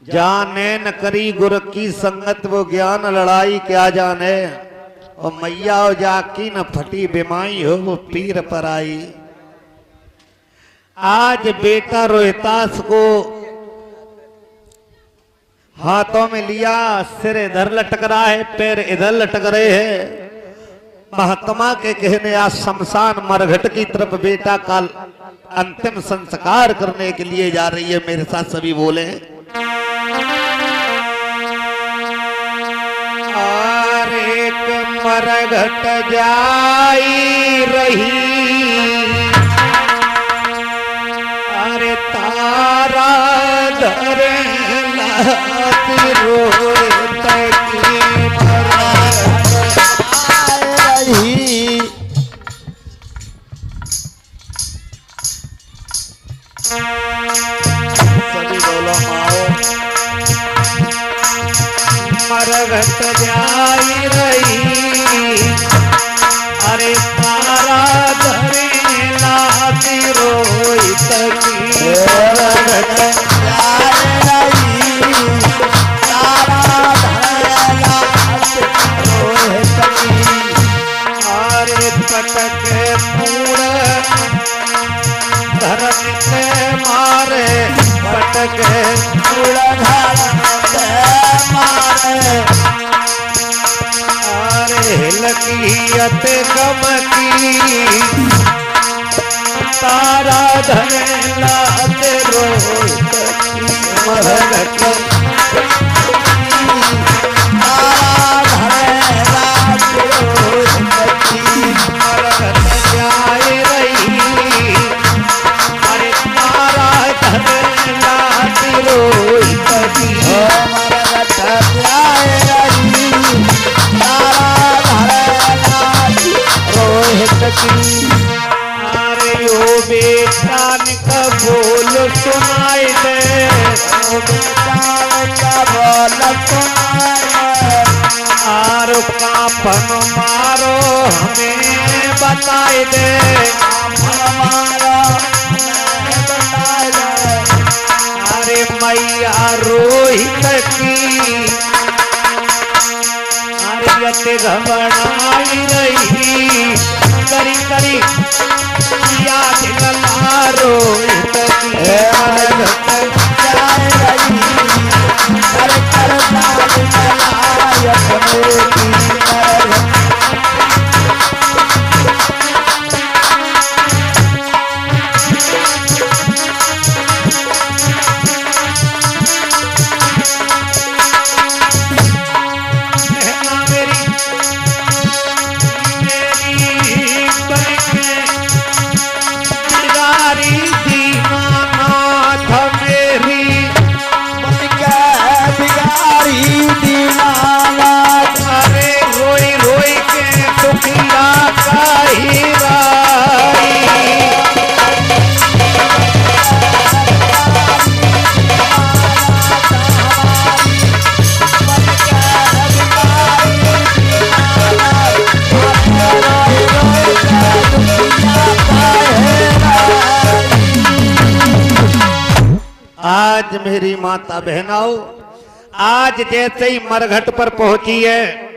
[SPEAKER 2] जाने न करी गुर की संगत वो ज्ञान लड़ाई क्या जाने, और मैया हो जाकी न फटी बीमाई हो वो पीर पर आई। आज बेटा रोहितास को हाथों में लिया, सिर इधर लटक रहा है, पैर इधर लटक रहे हैं। महात्मा के कहने आज शमशान मरघट की तरफ बेटा का अंतिम संस्कार करने के लिए जा रही है। मेरे साथ सभी बोले और एक मरघट जाई रही, अरे तारा धरे मरघट जाई रही, अरे तारा धरे लाती रोहित की मरघट पटक पूर्ण धर्म के मारे, पटक पूर्ण मारे, अरे हिलकियत गम की तारा धरे लाते रोहित की मरघट अरे ओ बेटा का बोल सुनाई दे, ओ बेटा का बोल सुनाई दे, आर कापन मारो हमें बताई दे, मारो हमें बताई दे। अरे मैया रोहित की अरे घबराई रही, करी करी याद लारो महाराज मेरी माता बहनाओ, आज जैसे ही मरघट पर पहुंची है,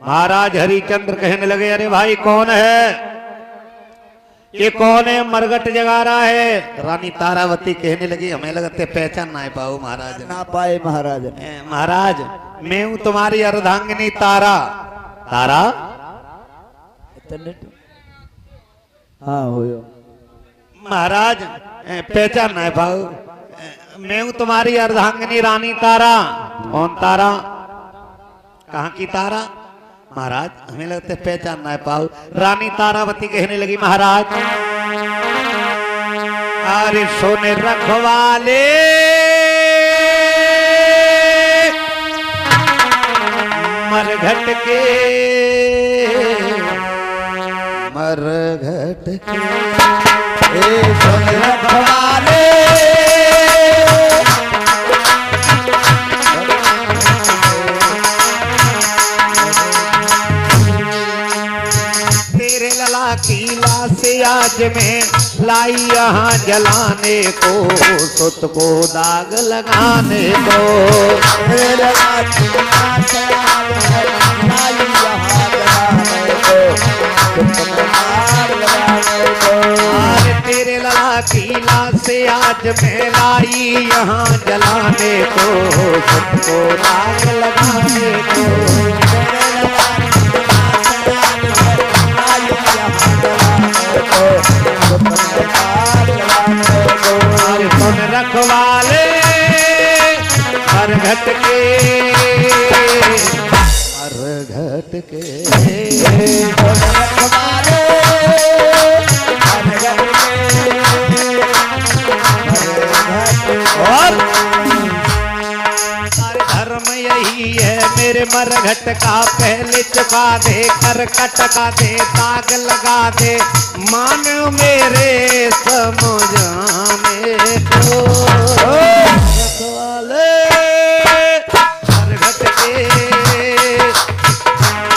[SPEAKER 2] महाराज हरिचंद्र कहने लगे, अरे भाई कौन है, ये कौन है मरघट जगा रहा है।
[SPEAKER 1] रानी तारावती कहने लगी, हमें लगते पहचान ना पाओ महाराज।
[SPEAKER 3] ना पाए महाराज।
[SPEAKER 2] महाराज मैं हूं तुम्हारी अर्धांगिनी तारा। तारा?
[SPEAKER 3] हाँ हो
[SPEAKER 2] महाराज पहचान ना पाओ, मैं हूं तुम्हारी अर्धांगिनी रानी तारा। कौन तारा? कहाँ की तारा? महाराज हमें लगता है पहचान ना पाओ। रानी तारावती कहने लगी, महाराज अरे सोने रखवाले मरघट के,
[SPEAKER 1] मरघट के
[SPEAKER 3] सोने रखवाले
[SPEAKER 2] किला से आज मैं लाई यहाँ जलाने को, सुत को दाग लगाने को। तेरे लला किला से आज मैं लाई यहाँ जलाने को, सुत को दाग लगाने को। सुन रखवाले मरघट के,
[SPEAKER 1] मरघट के
[SPEAKER 3] रखवाले
[SPEAKER 2] और धर्म यही है मेरे मरघट का, पहले चुका दे, कर कटका दे, दाग लगा दे, मान मेरे समझाने को।
[SPEAKER 1] रखवाले
[SPEAKER 2] मरघट के,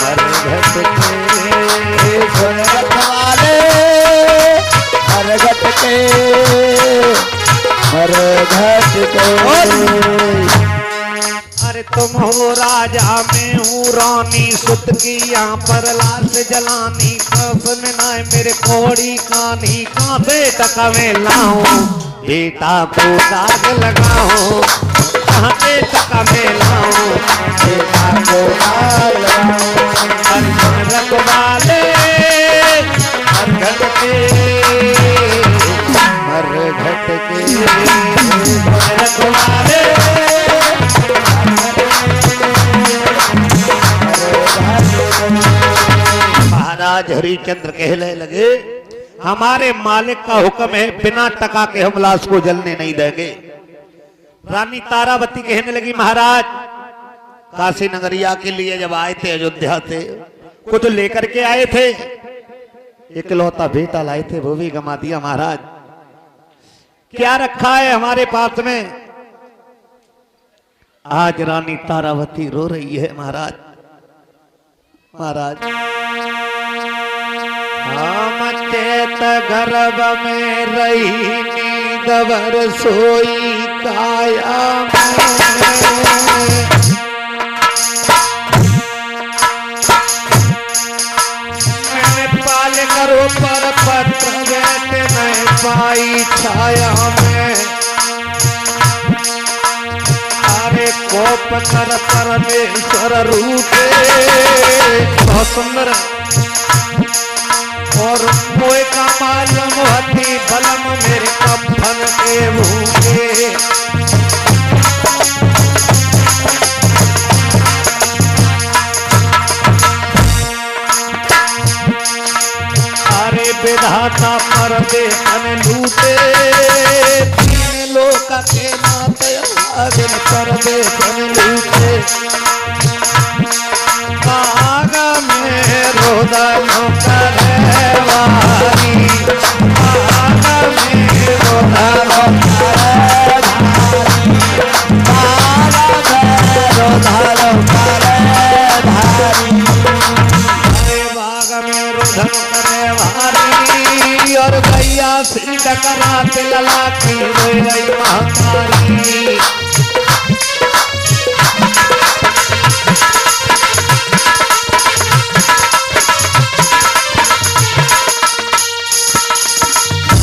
[SPEAKER 2] मरघट के
[SPEAKER 3] रखवाले मरघट के, मरघट के।
[SPEAKER 2] अरे तुम हो राजा मैं हूँ रानी, सुत की यहाँ पर लाश जलानी, कफन ना मेरे कोड़ी कानी, कहाँ से टका में लाऊं बेटा को दाग लगाऊं, कहाँ से टका में लाऊं बेटा को दाग लगाऊं। अरे रखवाले मरघट के,
[SPEAKER 1] मरघट के
[SPEAKER 2] रखवाले महाराज हरिचंद्र कहने लगे, हमारे मालिक का हुक्म है, बिना टका के हम लाश को जलने नहीं देंगे। रानी तारावती कहने लगी, महाराज काशी नगरिया के लिए जब आए थे, अयोध्या से कुछ लेकर के आए थे, इकलौता बेटा लाए थे, वो भी गंवा दिया। महाराज क्या रखा है हमारे पास में? आज रानी तारावती रो रही है। महाराज महाराज हम चेत गर्भ में रही नींद भर सोई काया में, मैंने पाल करो पर पत्र बैठे नहीं पाई छाया में, अरे कोप कर परमेश्वर रूपे बहुत सुंदर और मोए का मालूम होती बलम मेरे कफन के भूखे, अरे विधाता परदेशन लूटे, तीन लोक के नाते अगन परदेशन लूटे, काग में रोदन करे वारी, काग में रोदन करे धारी, काग में रोदन करे धारी, अरे बाग
[SPEAKER 1] में रुधन करे भारी और गैया सी डकराते लला की रोई रही महाकारी।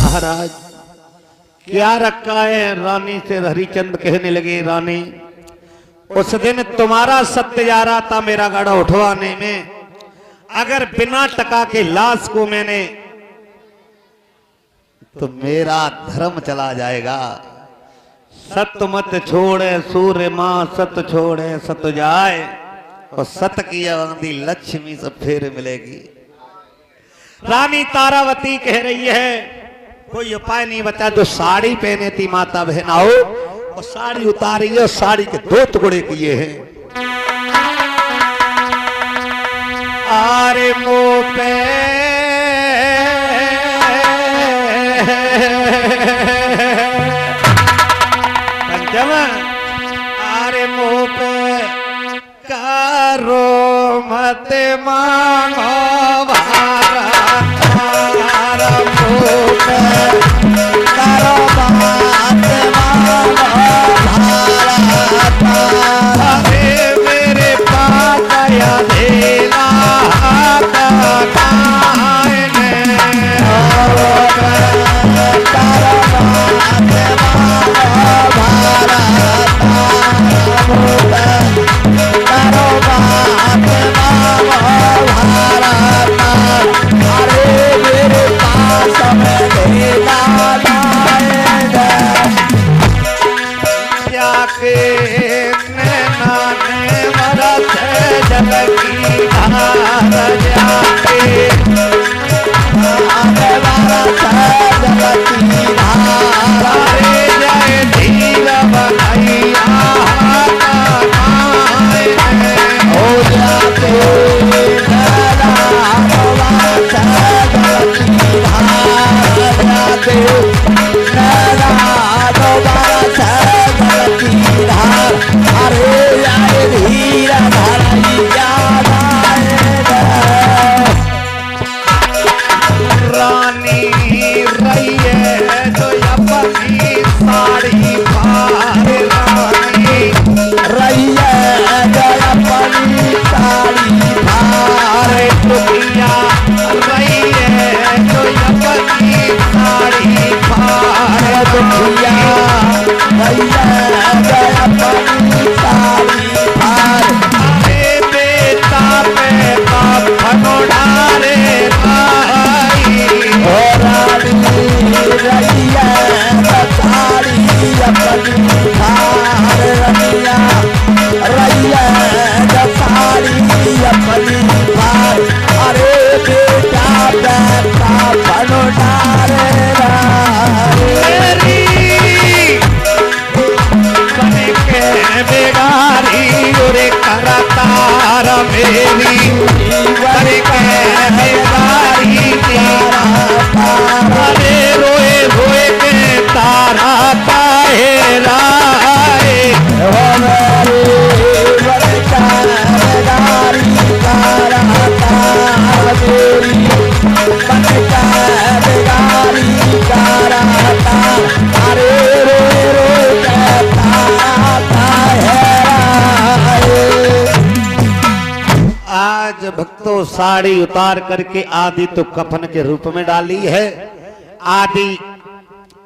[SPEAKER 1] महाराज क्या रखा है? रानी से हरिचंद कहने लगे, रानी उस दिन तुम्हारा सत्य जा रहा था मेरा गाड़ा उठवाने में, अगर बिना टका के लाश को मैंने तो मेरा धर्म चला जाएगा। सत्य मत छोड़े सूर्य मां, सत्य छोड़े सत जाए, और सत्य की आंधी लक्ष्मी से फिर मिलेगी। रानी तारावती कह रही है कोई उपाय नहीं बचा। जो साड़ी पहने थी माता बहनाओ, और साड़ी उतारी है और साड़ी के 2 टुकड़े किए हैं। आरे मुंह पे पंचम, आरे मुंह पे करो मत मांगो भारत, मुंह पे करो बात मांगो भारत। अरे मेरे पास आया देना भक्तों साड़ी उतार करके आदि तो कफन के रूप में डाली है, आदि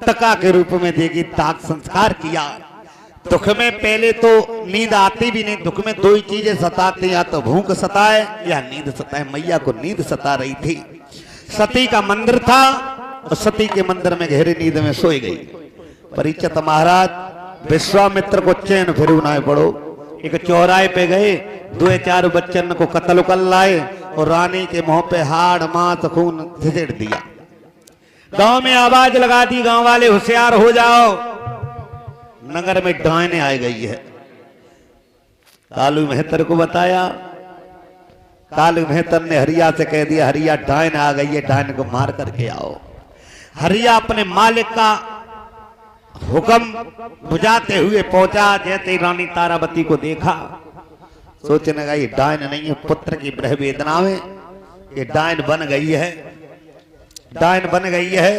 [SPEAKER 1] टका के रूप में देगी, दाग संस्कार किया। दुख में पहले तो नींद आती भी नहीं, दुख में 2 ही चीजें सताती, या तो भूख सताए या नींद सताए। मैया को नींद सता रही थी। सती का मंदिर था और सती के मंदिर में गहरी नींद में सोई गई। परीक्षित महाराज विश्वामित्र को चैन फिर ना पड़ो, एक चौराहे पे गए, 2-4 बच्चन को कत्ल कर लाए और रानी के मुंह पे हाड़ मांस खून घिसेड़ दिया। गांव में आवाज लगा दी, गांव वाले होशियार हो जाओ, नगर में डायने आ गई है। कालू मेहतर को बताया, कालू मेहतर ने हरिया से कह दिया, हरिया डायन आ गई है, डायन को मार करके आओ। हरिया अपने मालिक का हुक्म बुझाते हुए पहुंचा। जैसे ही रानी तारावती को देखा, सोचने लगा ये डायन नहीं है, पुत्र की ब्रह वेदना में ये डायन बन गई है, डायन बन गई है।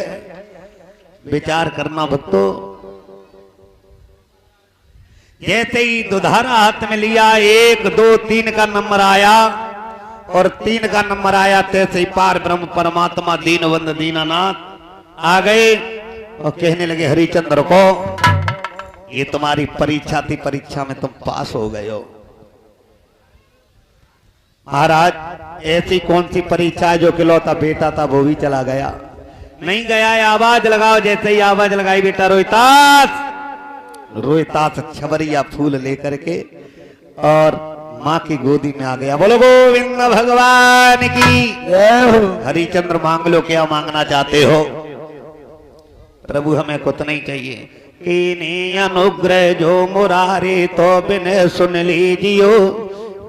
[SPEAKER 1] विचार करना भक्तों,
[SPEAKER 2] जैसे ही दुधारा हाथ में लिया 1 2 3 का नंबर आया और 3 का नंबर आया, तैसे ही पार ब्रह्म परमात्मा दीनबंधु दीनानाथ आ गए और कहने लगे हरिचंद्र को,
[SPEAKER 1] ये तुम्हारी परीक्षा थी, परीक्षा में तुम पास हो गए हो।
[SPEAKER 2] महाराज ऐसी कौन सी परीक्षा है जो इकलौता बेटा था वो भी चला गया? नहीं गया है, आवाज लगाओ। जैसे ही आवाज लगाई बेटा रोहितास,
[SPEAKER 1] रोहितास छबरिया फूल लेकर के और माँ की गोदी में आ गया। बोलो गोविंद भगवान की। हरिचंद्र मांग लो, क्या मांगना चाहते हो?
[SPEAKER 2] प्रभु हमें कुछ नहीं चाहिए। कीनी अनुग्रह जो मुरारे तो बिन सुन लीजियो,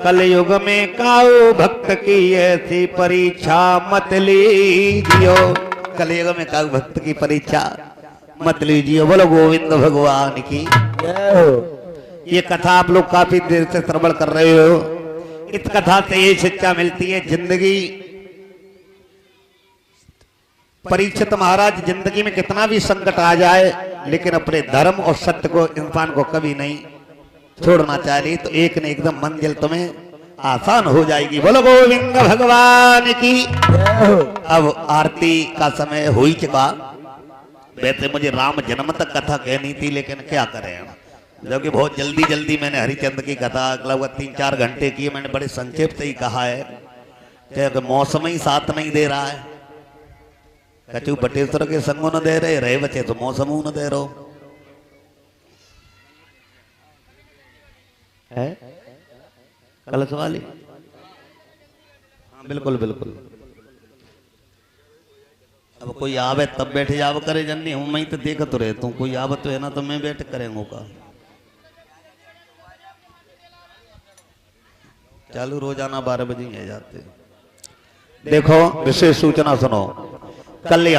[SPEAKER 2] कलयुग में काऊ भक्त की ऐसी परीक्षा मत लीजियो।
[SPEAKER 1] कलयुग में काऊ भक्त की परीक्षा मत लीजिए। बोलो गोविंद भगवान की।
[SPEAKER 2] ये कथा आप लोग काफी देर से श्रवण कर रहे हो। इस कथा से ये शिक्षा मिलती है, जिंदगी परीक्षित महाराज, जिंदगी में कितना भी संकट आ जाए लेकिन अपने धर्म और सत्य को इंसान को कभी नहीं छोड़ना चाहिए, तो एक न एकदम मंजिल तुम्हें आसान हो जाएगी। बोलो गोविंद भगवान की। अब आरती का समय हो ही चुका।
[SPEAKER 1] वैसे मुझे राम जन्म तक कथा कहनी थी, लेकिन क्या करें, जबकि बहुत जल्दी जल्दी मैंने हरिचंद्र की कथा लगभग 3-4 घंटे की। मैंने बड़े संक्षेप से ही कहा है कि मौसम ही साथ नहीं दे रहा है। कचू बटेश्वर के संगों न दे रहे बचे तो मौसम न दे रहो है। कलश वाली, हाँ बिल्कुल बिल्कुल। अब कोई आवे तब बैठ जाव करे जन्नी, हूं मैं तो देखत रहता हूँ। कोई आवत तो है ना, तो मैं बैठ करेंगे का चालू रोजाना 12 बजे ही जाते।
[SPEAKER 2] देखो विशेष सूचना सुनो, कल